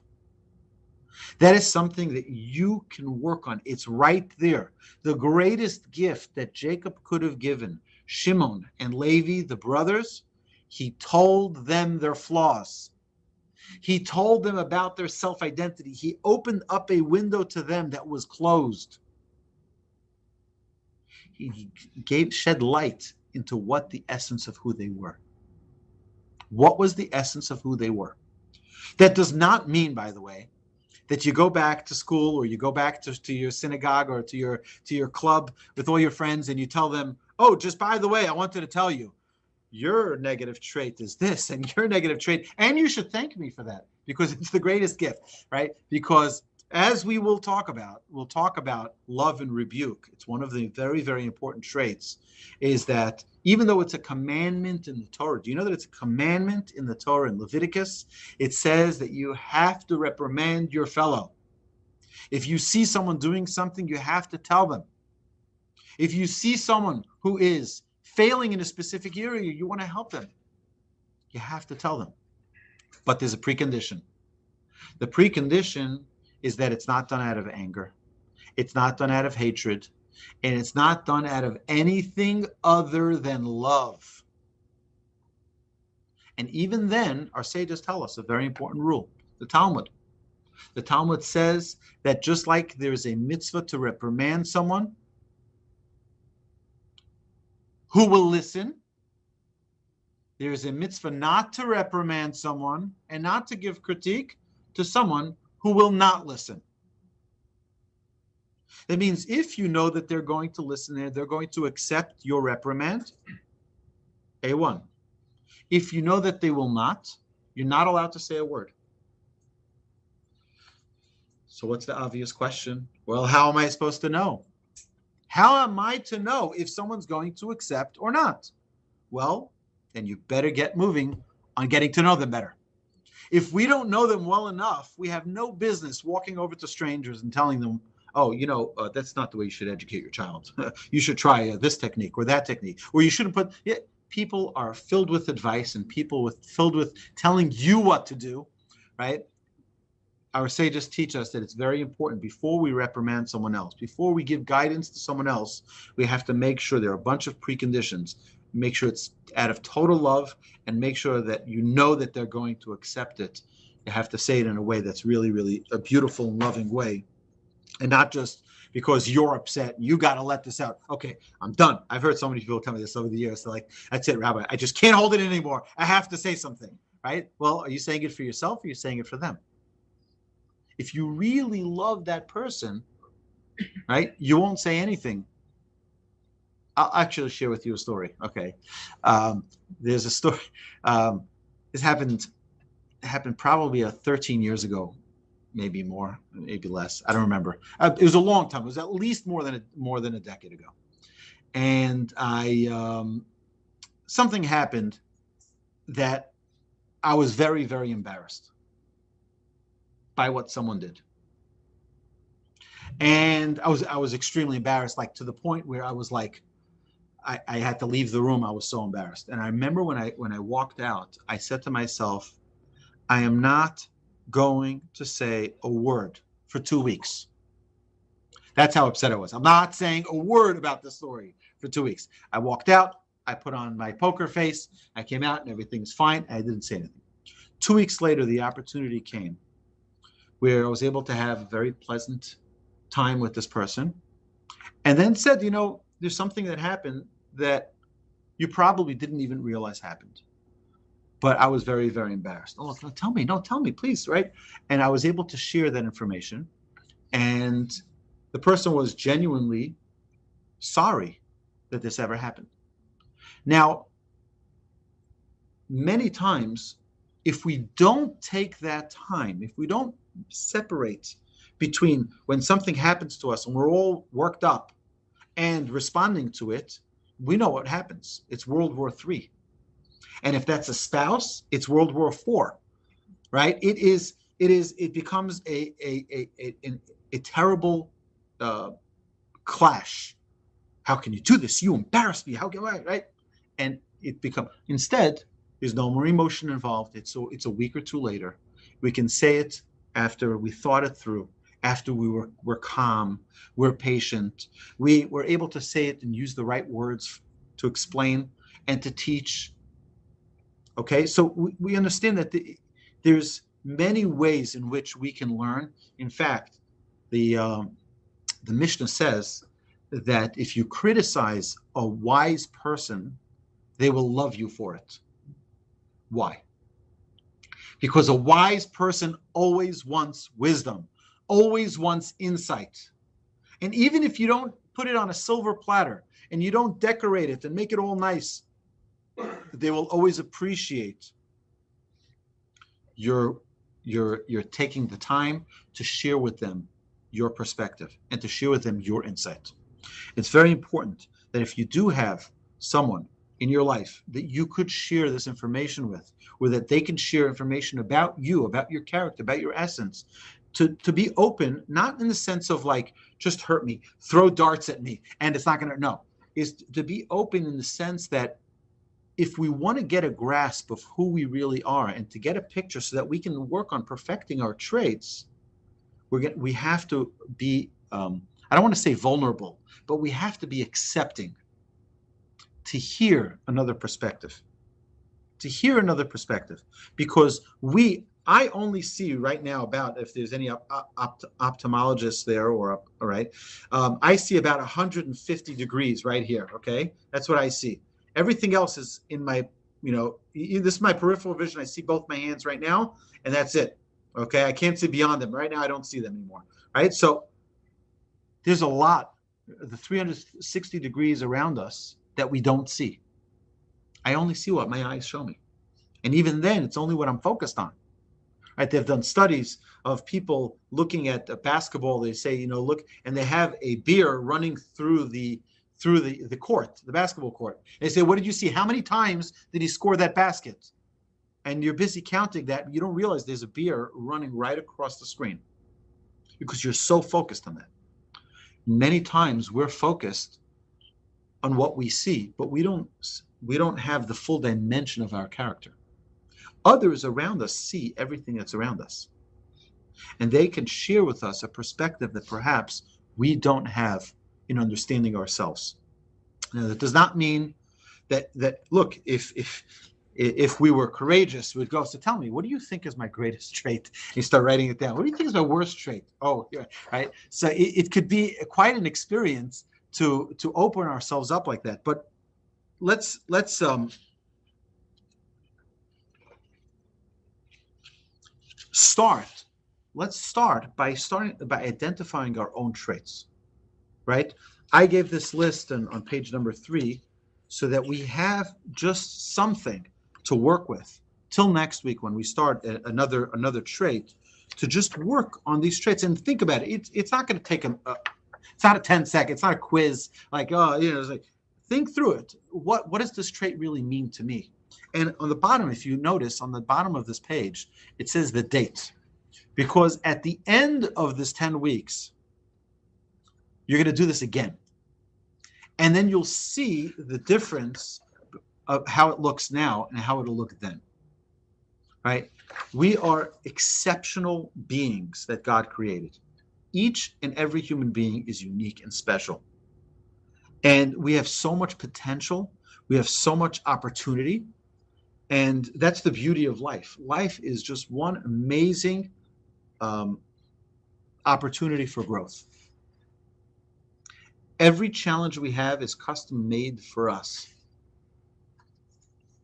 That is something that you can work on. It's right there. The greatest gift that Jacob could have given Shimon and Levi, the brothers, he told them their flaws. He told them about their self-identity. He opened up a window to them that was closed. He shed light into what the essence of who they were. What was the essence of who they were? That does not mean, by the way, that you go back to school or you go back to your synagogue or to your club with all your friends and you tell them, oh, just by the way, I wanted to tell you, your negative trait is this and your negative trait, and you should thank me for that because it's the greatest gift, right? Because as we'll talk about love and rebuke. It's one of the very, very important traits, is that even though it's a commandment in the Torah, do you know that it's a commandment in the Torah in Leviticus? It says that you have to reprimand your fellow. If you see someone doing something, you have to tell them. If you see someone who is failing in a specific area, you want to help them, you have to tell them. But there's a precondition. The precondition is that it's not done out of anger. It's not done out of hatred. And it's not done out of anything other than love. And even then, our sages tell us a very important rule. The Talmud. The Talmud says that just like there's a mitzvah to reprimand someone who will listen, there is a mitzvah not to reprimand someone and not to give critique to someone who will not listen. That means if you know that they're going to listen, they're going to accept your reprimand, A1. If you know that they will not, you're not allowed to say a word. So what's the obvious question? Well, how am I supposed to know? How am I to know if someone's going to accept or not? Well, then you better get moving on getting to know them better. If we don't know them well enough, we have no business walking over to strangers and telling them, oh, that's not the way you should educate your child. You should try this technique or that technique. Or you shouldn't put... Yeah, people are filled with advice and filled with telling you what to do, right? Our sages teach us that it's very important before we reprimand someone else, before we give guidance to someone else, we have to make sure there are a bunch of preconditions. Make sure it's out of total love and make sure that you know that they're going to accept it. You have to say it in a way that's really, really a beautiful and loving way. And not just because you're upset, you got to let this out. Okay, I'm done. I've heard so many people tell me this over the years. They're like, that's it, Rabbi. I just can't hold it anymore. I have to say something, right? Well, are you saying it for yourself or are you saying it for them? If you really love that person, right, you won't say anything. I'll actually share with you a story. Okay. There's a story. This happened probably 13 years ago. Maybe more, maybe less. I don't remember. It was a long time. It was at least more than a decade ago. And something happened that I was very, very embarrassed by what someone did. And I was extremely embarrassed, like to the point where I was like, I had to leave the room. I was so embarrassed. And I remember when I walked out, I said to myself, I am not going to say a word for 2 weeks. That's how upset I was. I'm not saying a word about the story for 2 weeks. I walked out, I put on my poker face, I came out and everything's fine. I didn't say anything. 2 weeks later, the opportunity came where I was able to have a very pleasant time with this person and then said, there's something that happened that you probably didn't even realize happened. But I was very, very embarrassed. Oh, tell me, please, right? And I was able to share that information. And the person was genuinely sorry that this ever happened. Now, many times, if we don't take that time, if we don't separate between when something happens to us and we're all worked up and responding to it, we know what happens. It's World War III. And if that's a spouse, it's World War IV, right? It becomes a terrible clash. How can you do this? You embarrass me. How can I, right? And instead, there's no more emotion involved. It's a week or two later. We can say it after we thought it through, after we're calm, we're patient. We were able to say it and use the right words to explain and to teach. Okay, so we understand that there's many ways in which we can learn. In fact, the Mishnah says that if you criticize a wise person, they will love you for it. Why? Because a wise person always wants wisdom. always wants insight. And even if you don't put it on a silver platter and you don't decorate it and make it all nice, they will always appreciate you're taking the time to share with them your perspective and to share with them your insight. It's very important that if you do have someone in your life that you could share this information with, or that they can share information about you, about your character, about your essence, to be open, not in the sense of like, just hurt me, throw darts at me, and it's not going to, no, is to be open in the sense that if we want to get a grasp of who we really are and to get a picture so that we can work on perfecting our traits, we have to be, I don't want to say vulnerable, but we have to be accepting to hear another perspective. Because I only see right now about, if there's any ophthalmologists there or all right, I see about 150 degrees right here, okay? That's what I see. Everything else is in my, this is my peripheral vision. I see both my hands right now, and that's it, okay? I can't see beyond them. Right now, I don't see them anymore, right? So there's a lot, the 360 degrees around us that we don't see. I only see what my eyes show me. And even then, it's only what I'm focused on. Right? They've done studies of people looking at basketball. They say, look, and they have a beer running through the court, the basketball court. They say, what did you see? How many times did he score that basket? And you're busy counting that. You don't realize there's a beer running right across the screen because you're so focused on that. Many times we're focused on what we see, but we don't have the full dimension of our character. Others around us see everything that's around us, and they can share with us a perspective that perhaps we don't have in understanding ourselves. Now, that does not mean that look, if we were courageous, we'd go, so tell me, what do you think is my greatest trait? You start writing it down. What do you think is my worst trait? Oh, yeah, right. So it could be quite an experience to open ourselves up like that. But let's start. Let's start by identifying our own traits, right? I gave this list on page number 3 so that we have just something to work with till next week when we start another trait, to just work on these traits and think about it. It's not going to take it's not a 10-second, it's not a quiz, like, it's like, think through it. What does this trait really mean to me? And on the bottom, if you notice, on the bottom of this page, it says the date. Because at the end of this 10 weeks, you're going to do this again. And then you'll see the difference of how it looks now and how it'll look then. Right? We are exceptional beings that God created. Each and every human being is unique and special. And we have so much potential. We have so much opportunity. And that's the beauty of life. Life is just one amazing opportunity for growth. Every challenge we have is custom made for us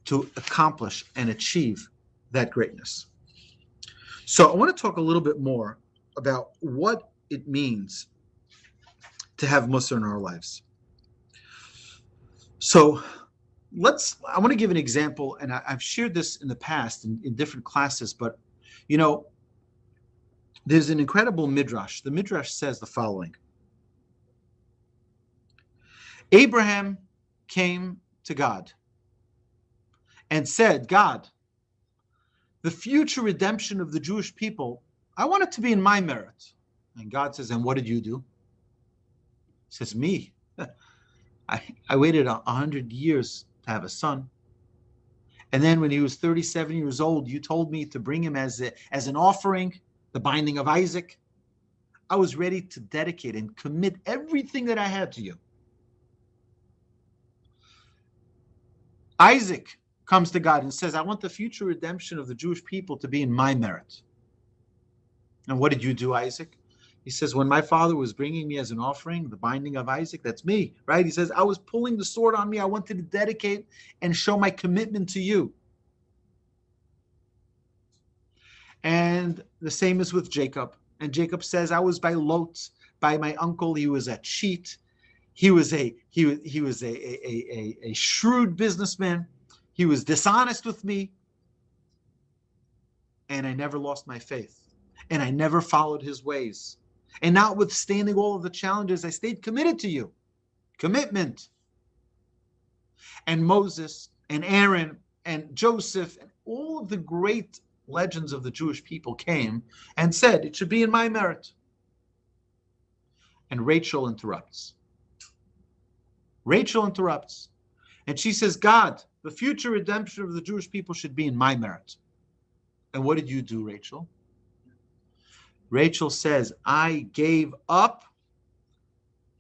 to accomplish and achieve that greatness. So I want to talk a little bit more about what it means to have Mussar in our lives. So I want to give an example, and I've shared this in the past in different classes, but there's an incredible midrash. The midrash says the following. Abraham came to God and said, God, the future redemption of the Jewish people, I want it to be in my merit. And God says, and what did you do? He says, me. I waited 100 years to have a son. And then when he was 37 years old, you told me to bring him as an offering, the binding of Isaac. I was ready to dedicate and commit everything that I had to you. Isaac comes to God and says, I want the future redemption of the Jewish people to be in my merit. And what did you do, Isaac? He says, when my father was bringing me as an offering, the binding of Isaac, that's me, right? He says, I was pulling the sword on me. I wanted to dedicate and show my commitment to you. And the same is with Jacob. And Jacob says, I was by Lot, by my uncle. He was a cheat. He was a shrewd businessman. He was dishonest with me. And I never lost my faith. And I never followed his ways. And notwithstanding all of the challenges, I stayed committed to you. Commitment. And Moses and Aaron and Joseph and all of the great legends of the Jewish people came and said, it should be in my merit. And Rachel interrupts. Rachel interrupts. And she says, God, the future redemption of the Jewish people should be in my merit. And what did you do, Rachel? Rachel says, I gave up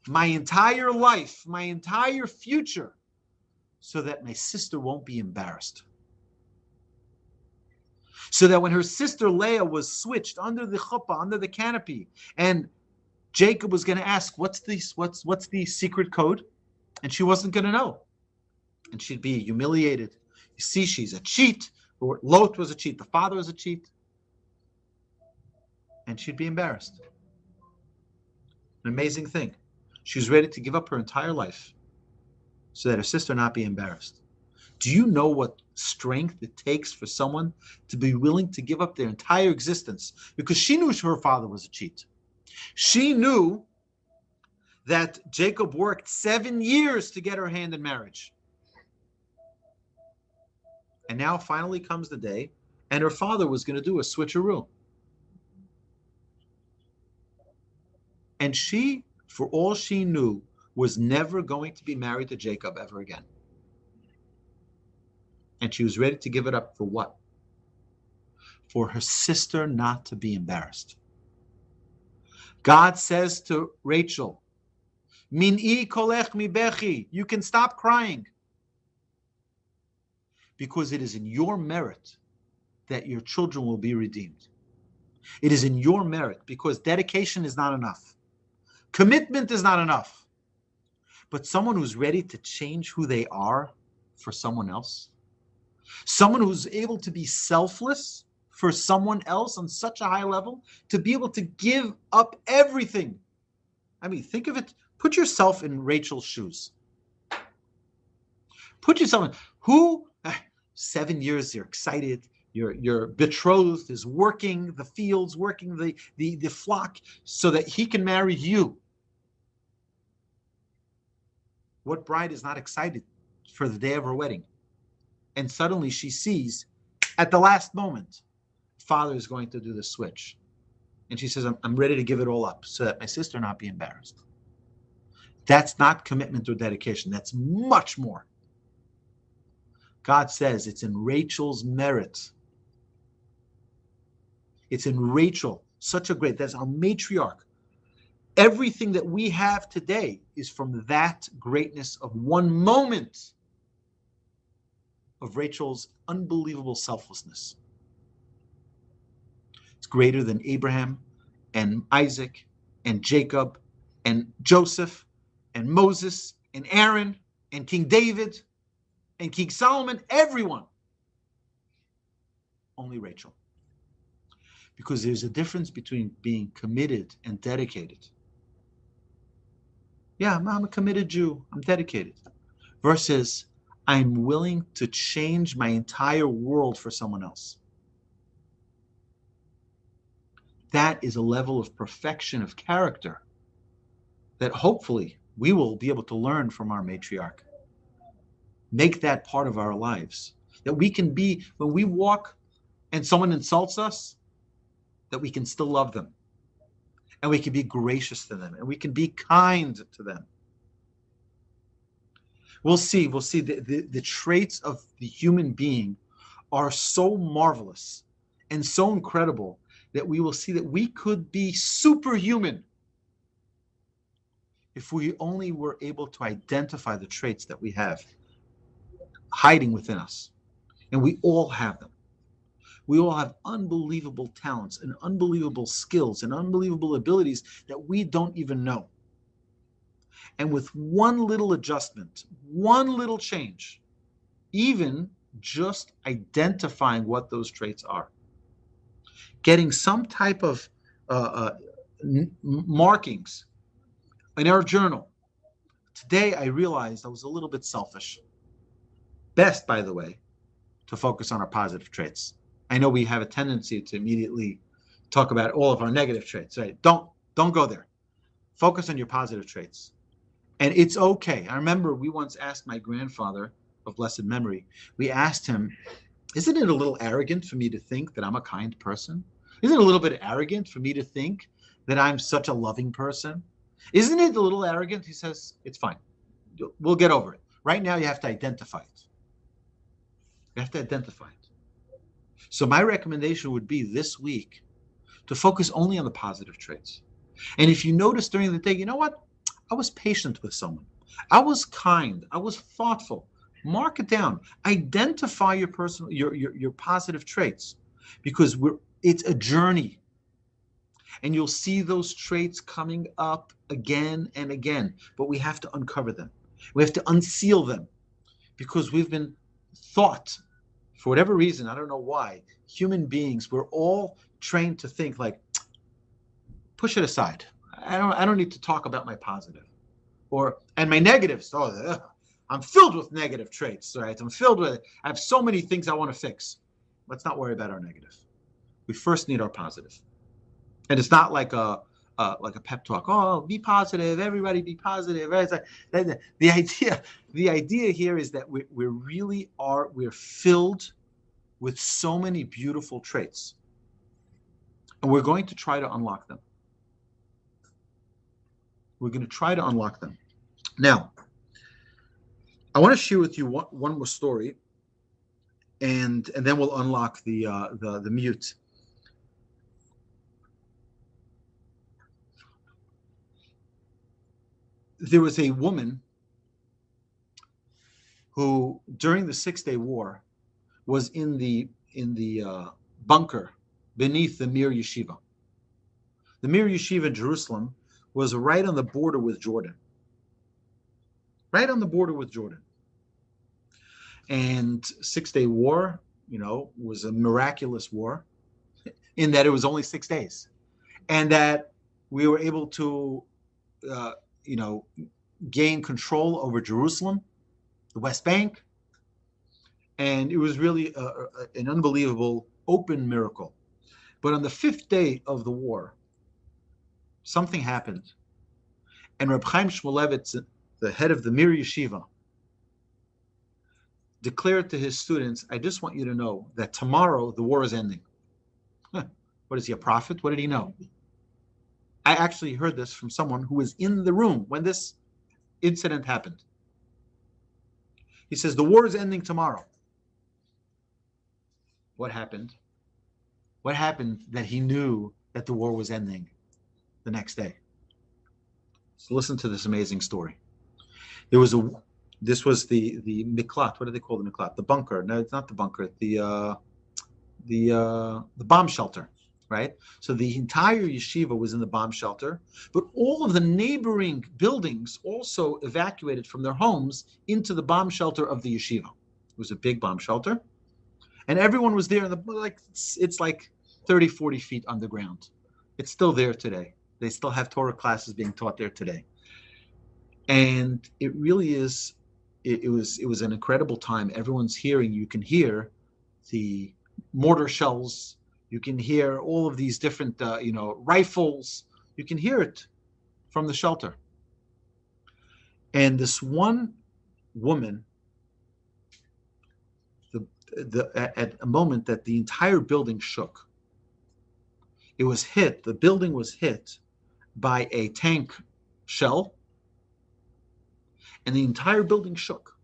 my entire life, my entire future, so that my sister won't be embarrassed. So that when her sister Leah was switched under the chuppah, under the canopy, and Jacob was going to ask, what's the secret code? And she wasn't going to know. And she'd be humiliated. You see, she's a cheat. Or Lot was a cheat. The father was a cheat. And she'd be embarrassed. An amazing thing. She was ready to give up her entire life so that her sister not be embarrassed. Do you know what strength it takes for someone to be willing to give up their entire existence? Because she knew her father was a cheat. She knew that Jacob worked 7 years to get her hand in marriage. And now finally comes the day, and her father was going to do a switcheroo. And she, for all she knew, was never going to be married to Jacob ever again. And she was ready to give it up for what? For her sister not to be embarrassed. God says to Rachel, Min'i kolech mi bechi, you can stop crying. Because it is in your merit that your children will be redeemed. It is in your merit, because dedication is not enough. Commitment is not enough. But someone who's ready to change who they are for someone else, someone who's able to be selfless for someone else on such a high level, to be able to give up everything. I mean, think of it. Put yourself in Rachel's shoes. Put yourself in. Who, 7 years, you're excited. Your betrothed is working the fields, working the flock so that he can marry you. What bride is not excited for the day of her wedding? And suddenly she sees, at the last moment, father is going to do the switch. And she says, I'm ready to give it all up so that my sister not be embarrassed. That's not commitment or dedication. That's much more. God says it's in Rachel's merit. It's in Rachel, such a great, that's our matriarch. Everything that we have today is from that greatness of one moment of Rachel's unbelievable selflessness. It's greater than Abraham and Isaac and Jacob and Joseph and Moses and Aaron and King David and King Solomon, everyone. Only Rachel. Because there's a difference between being committed and dedicated. Yeah, I'm a committed Jew. I'm dedicated. Versus, I'm willing to change my entire world for someone else. That is a level of perfection of character that hopefully we will be able to learn from our matriarch. Make that part of our lives. That we can be, when we walk and someone insults us, that we can still love them. And we can be gracious to them. And we can be kind to them. We'll see the traits of the human being are so marvelous and so incredible that we will see that we could be superhuman if we only were able to identify the traits that we have hiding within us. And we all have them. We all have unbelievable talents and unbelievable skills and unbelievable abilities that we don't even know. And with one little adjustment, one little change, even just identifying what those traits are, getting some type of markings in our journal. Today, I realized I was a little bit selfish. Best, by the way, to focus on our positive traits. I know we have a tendency to immediately talk about all of our negative traits. Right? Don't go there. Focus on your positive traits. And it's okay. I remember we once asked my grandfather of blessed memory, we asked him, isn't it a little arrogant for me to think that I'm a kind person? Isn't it a little bit arrogant for me to think that I'm such a loving person? Isn't it a little arrogant? He says, it's fine. We'll get over it. Right now, you have to identify it. You have to identify it. So my recommendation would be this week to focus only on the positive traits. And if you notice during the day, you know what? I was patient with someone. I was kind. I was thoughtful. Mark it down. Identify your personal, your positive traits, because it's a journey, and you'll see those traits coming up again and again. But we have to uncover them. We have to unseal them, because we've been thought, for whatever reason, I don't know why, human beings, we're all trained to think like, push it aside. I don't need to talk about my positive, and my negatives. I'm filled with negative traits, right? I have so many things I want to fix. Let's not worry about our negative. We first need our positive. And it's not like a pep talk. Oh, be positive, everybody be positive. Right? It's like, the idea here is that we're filled with so many beautiful traits. And we're going to try to unlock them. We're going to try to unlock them. Now, I want to share with you one more story, and then we'll unlock the mute. There was a woman who, during the 6-Day War, was in the bunker beneath the Mir Yeshiva. The Mir Yeshiva in Jerusalem was right on the border with Jordan. Right on the border with Jordan. And 6-Day War, was a miraculous war in that it was only 6 days. And that we were able to, gain control over Jerusalem, the West Bank. And it was really an unbelievable open miracle. But on the 5th day of the war, something happened. And Reb Chaim Shmulevitz, the head of the Mir Yeshiva, declared to his students, I just want you to know that tomorrow the war is ending. What is he, a prophet? What did he know? I actually heard this from someone who was in the room when this incident happened. He says, the war is ending tomorrow. What happened? What happened that he knew that the war was ending the next day? So listen to this amazing story. This was the miklat. What do they call the miklat? The bunker. No, it's not the bunker. The bomb shelter, right? So the entire yeshiva was in the bomb shelter, but all of the neighboring buildings also evacuated from their homes into the bomb shelter of the yeshiva. It was a big bomb shelter, and everyone was there. It's like 30, 40 feet underground. It's still there today. They still have Torah classes being taught there today. And it really is, it was an incredible time. Everyone's hearing, you can hear the mortar shells, you can hear all of these different, rifles, you can hear it from the shelter. And this one woman, at a moment that the entire building shook, the building was hit by a tank shell, and the entire building shook.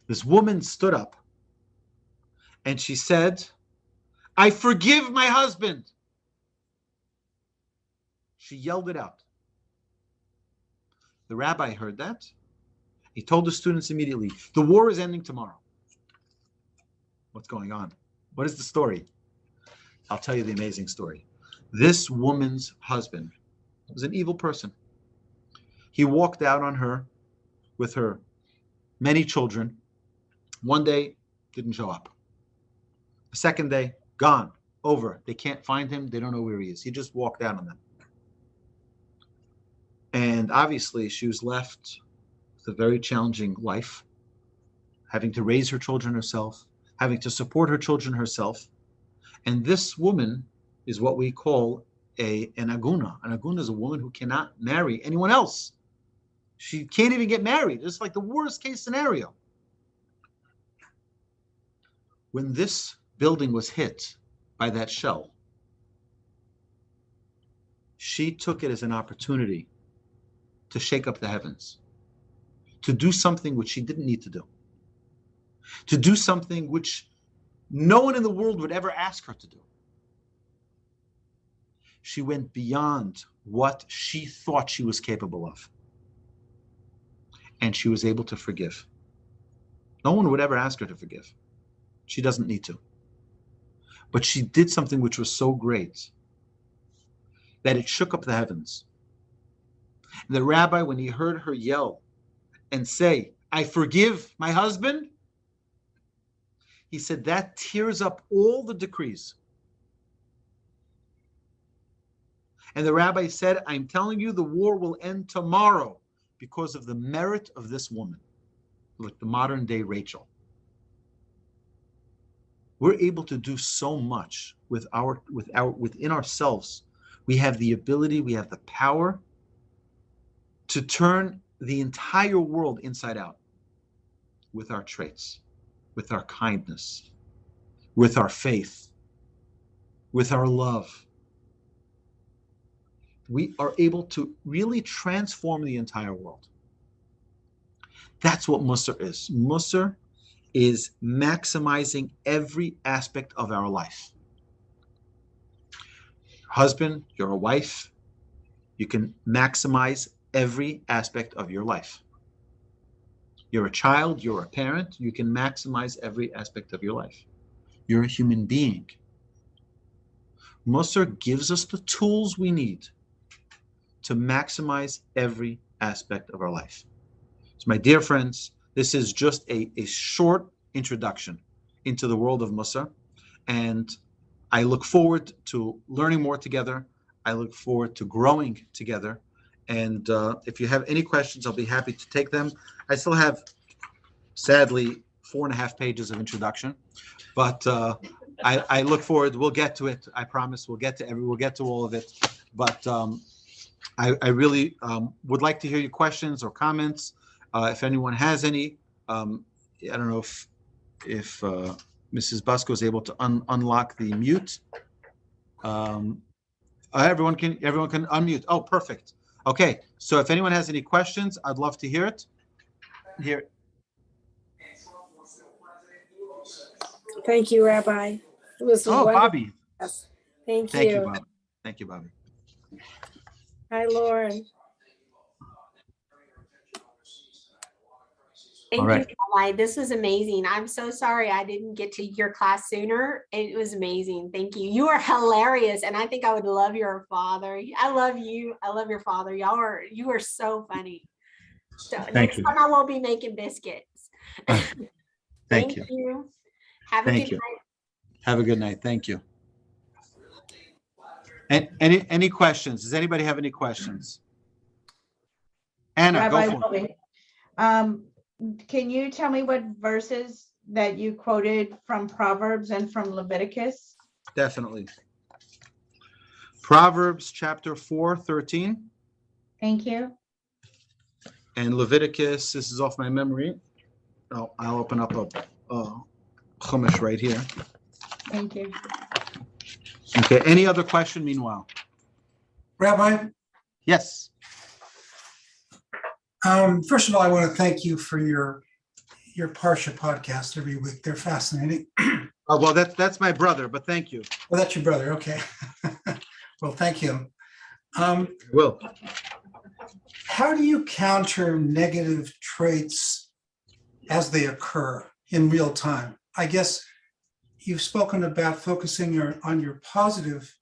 This woman stood up and she said, I forgive my husband. She yelled it out. The rabbi heard that. He told the students immediately, the war is ending tomorrow. What's going on? What is the story? I'll tell you the amazing story. This woman's husband was an evil person. He walked out on her with her many children. One day, didn't show up. The second day, gone, Over. They can't find him. They don't know where he is. He just walked out on them. And obviously, she was left with a very challenging life, having to raise her children herself, having to support her children herself. And this woman is what we call an aguna. An aguna is a woman who cannot marry anyone else. She can't even get married. It's like the worst case scenario. When this building was hit by that shell, she took it as an opportunity to shake up the heavens, to do something which she didn't need to do something which no one in the world would ever ask her to do. She went beyond what she thought she was capable of. And she was able to forgive. No one would ever ask her to forgive. She doesn't need to. But she did something which was so great that it shook up the heavens. And the rabbi, when he heard her yell and say, "I forgive my husband," he said that tears up all the decrees. And the rabbi said, "I'm telling you, the war will end tomorrow because of the merit of this woman," like the modern day Rachel. We're able to do so much within ourselves. We have the ability, we have the power to turn the entire world inside out with our traits, with our kindness, with our faith, with our love. We are able to really transform the entire world. That's what Mussar is. Mussar is maximizing every aspect of our life. Husband, you're a wife, you can maximize every aspect of your life. You're a child, you're a parent, you can maximize every aspect of your life. You're a human being. Mussar gives us the tools we need to maximize every aspect of our life. So my dear friends, this is just a short introduction into the world of Mussar, and I look forward to learning more together. I look forward to growing together. And if you have any questions, I'll be happy to take them. I still have, sadly, 4.5 pages of introduction, but I look forward. We'll get to it. I promise. We'll get to all of it. But I really would like to hear your questions or comments. If anyone has any, I don't know if Mrs. Busco is able to unlock the mute. Everyone can unmute. Oh, perfect. Okay, so if anyone has any questions, I'd love to hear it. Thank you, Rabbi. It was wonderful. Bobby. Yes. Thank Thank you, you. Bobby. Thank you, Bobby. Hi, Lauren. Thank All right. you, Rabbi. This was amazing. I'm so sorry I didn't get to your class sooner. It was amazing. Thank you. You are hilarious, and I think I would love your father. I love you. I love your father. You are so funny. So next time I won't be making biscuits. Thank you. Have a good night. Have a good night. Thank you. And any questions? Does anybody have any questions? Anna, Rabbi go for it. Wolbe, can you tell me what verses that you quoted from Proverbs and from Leviticus? Definitely. Proverbs chapter 4:13. Thank you. And Leviticus, this is off my memory. Oh, I'll open up a chumash right here. Thank you. Okay, any other question meanwhile? Rabbi, Yes. first of all, I want to thank you for your Parsha podcast every week. They're fascinating. Oh, well, that's my brother, but thank you. Well, that's your brother. Okay. Well, thank him. Will. How do you counter negative traits as they occur in real time? I guess you've spoken about focusing on your positive,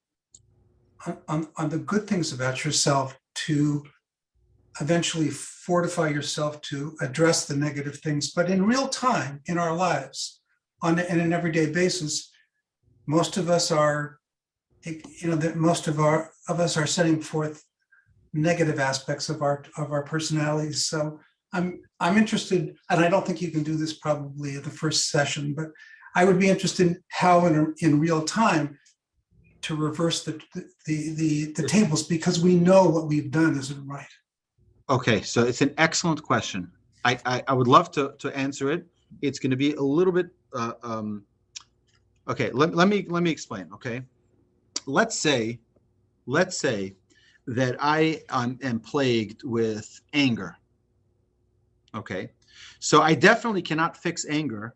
on the good things about yourself to eventually fortify yourself to address the negative things. But in real time, in our lives, on an everyday basis, most of us are, that most of us are setting forth negative aspects of our personalities. So I'm interested, and I don't think you can do this probably at the first session, but I would be interested in how in real time to reverse the tables, because we know what we've done isn't right. Okay, so it's an excellent question. I would love to answer it. It's going to be a little bit okay. Let me explain. Okay, let's say that I am plagued with anger. Okay, so I definitely cannot fix anger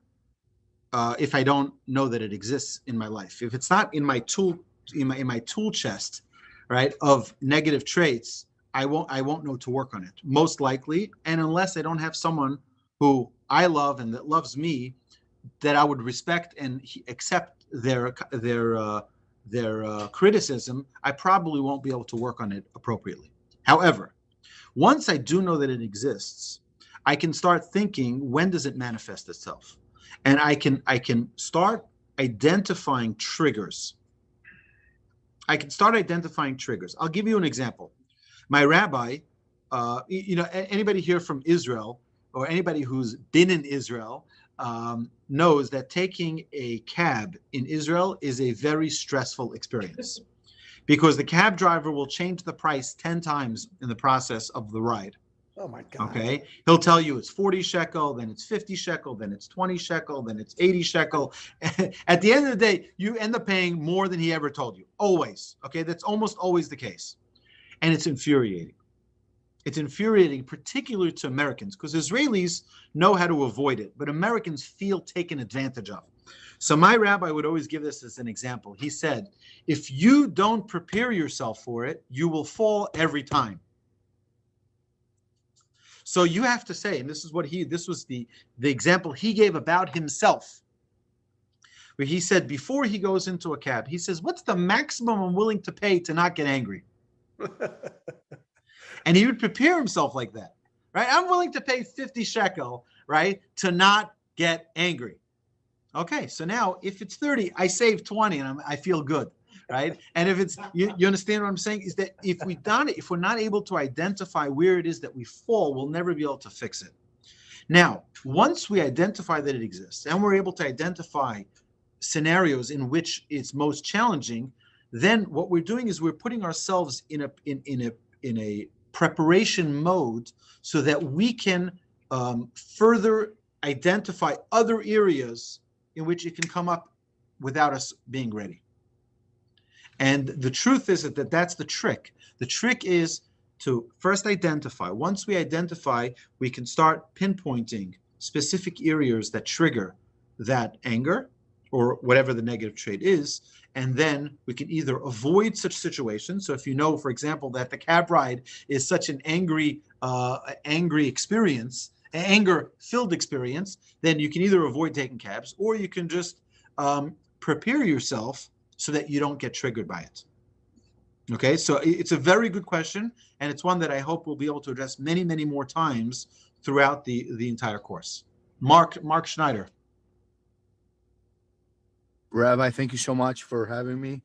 if I don't know that it exists in my life. If it's not in my tool chest, right, of negative traits, I won't know to work on it, most likely. And unless I don't have someone who I love and that loves me, that I would respect and accept their criticism, I probably won't be able to work on it appropriately. However, once I do know that it exists, I can start thinking, when does it manifest itself? And I can start identifying triggers. I'll give you an example. My rabbi, anybody here from Israel or anybody who's been in Israel knows that taking a cab in Israel is a very stressful experience, because the cab driver will change the price 10 times in the process of the ride. Oh my God. Okay. He'll tell you it's 40 shekel, then it's 50 shekel, then it's 20 shekel, then it's 80 shekel. At the end of the day, you end up paying more than he ever told you. Always. Okay. That's almost always the case. And it's infuriating. It's infuriating, particularly to Americans, because Israelis know how to avoid it, but Americans feel taken advantage of. So my rabbi would always give this as an example. He said, if you don't prepare yourself for it, you will fall every time. So you have to say, and this was the example he gave about himself, where he said before he goes into a cab, he says, what's the maximum I'm willing to pay to not get angry? And he would prepare himself like that, right? I'm willing to pay 50 shekel, right, to not get angry. Okay, so now if it's 30, I save 20 and I feel good, right? And if it's, you understand what I'm saying? Is that if we're not able to identify where it is that we fall, we'll never be able to fix it. Now, once we identify that it exists and we're able to identify scenarios in which it's most challenging, then what we're doing is we're putting ourselves in a preparation mode so that we can further identify other areas in which it can come up without us being ready. And the truth is that that's the trick. The trick is to first identify. Once we identify, we can start pinpointing specific areas that trigger that anger or whatever the negative trait is. And then we can either avoid such situations. So if you know, for example, that the cab ride is such an angry experience, an anger-filled experience, then you can either avoid taking cabs, or you can just prepare yourself so that you don't get triggered by it. Okay, so it's a very good question, and it's one that I hope we'll be able to address many, many more times throughout the entire course. Mark Schneider. Rabbi, thank you so much for having me.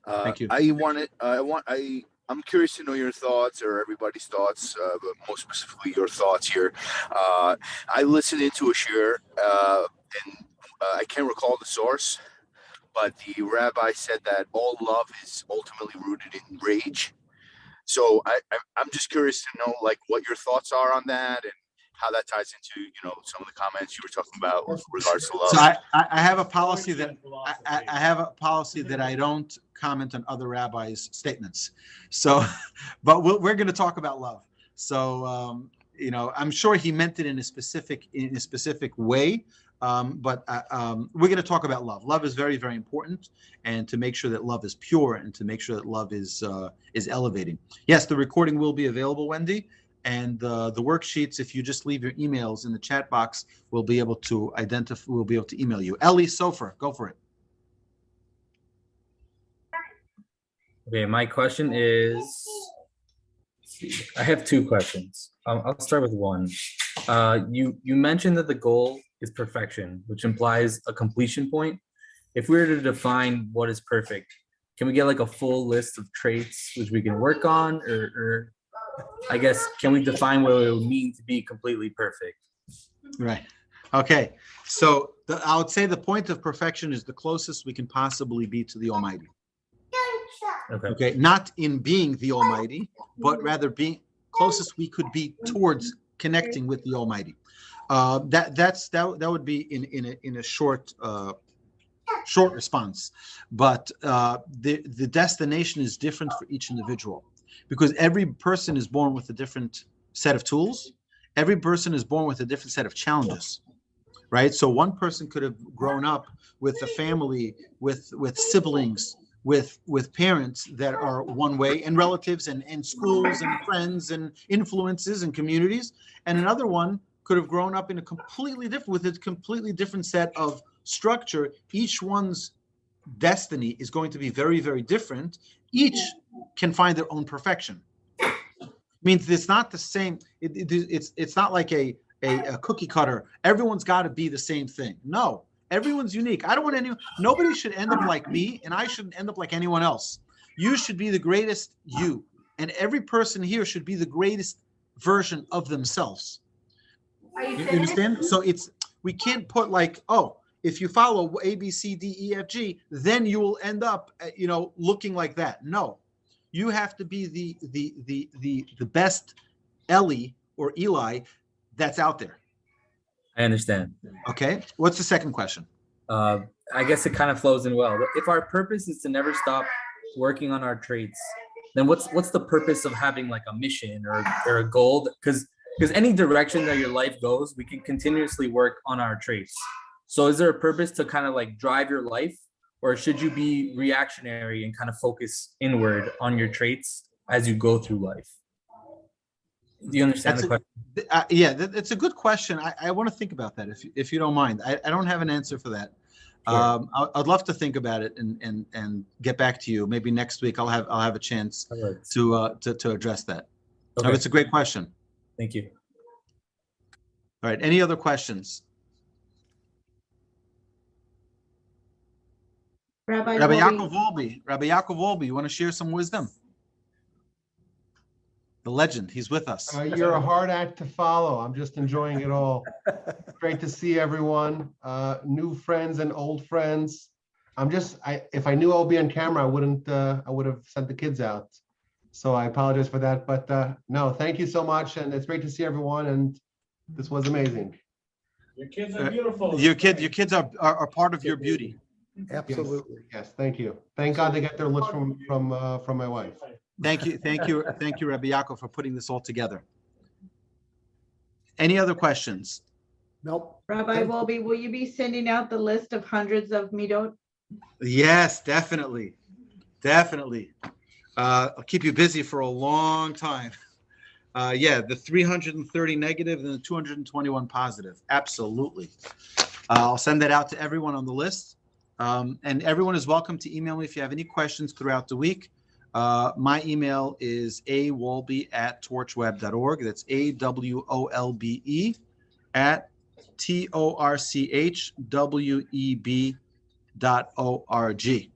Thank you. I'm curious to know your thoughts, or everybody's thoughts, but most specifically your thoughts here. I listened into a share, and I can't recall the source, but the rabbi said that all love is ultimately rooted in rage. So I'm just curious to know, like, what your thoughts are on that, and how that ties into, some of the comments you were talking about with regards to love. So I have a policy that I don't comment on other rabbis' statements. So, but we're going to talk about love. So, I'm sure he meant it in a specific way. But we're going to talk about love. Love is very, very important, and to make sure that love is pure and to make sure that love is elevating. Yes, the recording will be available, Wendy. And the worksheets, if you just leave your emails in the chat box, we'll be able to email you. Ellie Sofer, go for it. Okay, my question is, I have two questions. I'll start with one. You mentioned that the goal is perfection, which implies a completion point. if we were to define what is perfect, can we get like a full list of traits which we can work on, or I guess, can we define what it would mean to be completely perfect? Right. Okay. So I would say the point of perfection is the closest we can possibly be to the Almighty. Okay. Not in being the Almighty, but rather being closest we could be towards connecting with the Almighty. That would be in a short response, but the destination is different for each individual, because every person is born with a different set of tools. Every person is born with a different set of challenges, right? So one person could have grown up with a family, with siblings, with parents that are one way, and relatives and schools and friends and influences and communities, and another one could have grown up in a completely different set of structure. Each one's destiny is going to be very, very different. Each can find their own perfection. Means it's not the same. It's not like a cookie cutter. Everyone's got to be the same thing. No, everyone's unique. I don't want nobody should end up like me, and I shouldn't end up like anyone else. You should be the greatest you, and every person here should be the greatest version of themselves. You understand? So we can't put like, oh, if you follow A, B, C, D, E, F, G, then you will end up, looking like that. No, you have to be the best Ellie or Eli that's out there. I understand. Okay. What's the second question? I guess it kind of flows in well. If our purpose is to never stop working on our traits, then what's the purpose of having like a mission or a goal? Because any direction that your life goes, we can continuously work on our traits. So is there a purpose to kind of like drive your life, or should you be reactionary and kind of focus inward on your traits as you go through life? Do you understand the question? Yeah, it's a good question. I want to think about that if you don't mind. I don't have an answer for that. Sure. I'd love to think about it and get back to you. Maybe next week I'll have a chance to address that. Okay. It's a great question. Thank you. All right. Any other questions? Rabbi Yaakov Wolbe. Rabbi Yaakov Wolbe, you want to share some wisdom? The legend, he's with us. You're a hard act to follow. I'm just enjoying it all. Great to see everyone, new friends and old friends. If I knew I'll be on camera, I would have sent the kids out. So I apologize for that. But no, thank you so much. And it's great to see everyone. And this was amazing. Your kids are beautiful. Your kids are part of your beauty. Absolutely. Yes, thank you. Thank God they get their looks from my wife. Thank you, Rabbi Yaakov, for putting this all together. Any other questions? Nope. Rabbi Wolbe, will you be sending out the list of hundreds of midot? Yes, definitely. I'll keep you busy for a long time. The 330 negative and the 221 positive. Absolutely. I'll send that out to everyone on the list. And everyone is welcome to email me if you have any questions throughout the week. My email is awolbe@torchweb.org. That's AWOLBE @TORCHWEB.org.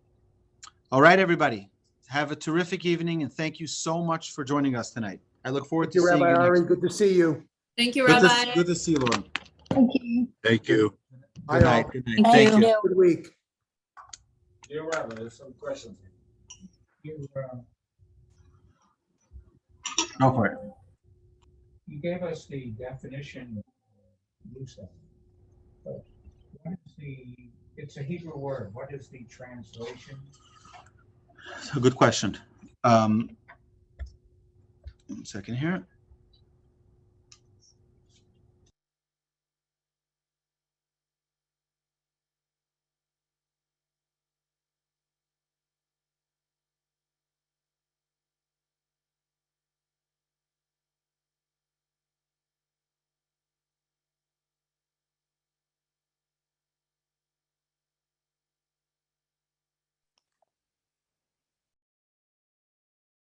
All right, everybody. Have a terrific evening, and thank you so much for joining us tonight. I look forward to seeing you. Rabbi Aryeh, good to see you. Thank you, Rabbi. Good to see you, Lauren. Thank you. Good night. Good night. Thank Thank you. you. Good week. Dear Rabbi, there's some questions. Go for it. You gave us the definition of Mussar, but it's a Hebrew word. What is the translation? A good question. 1 second here.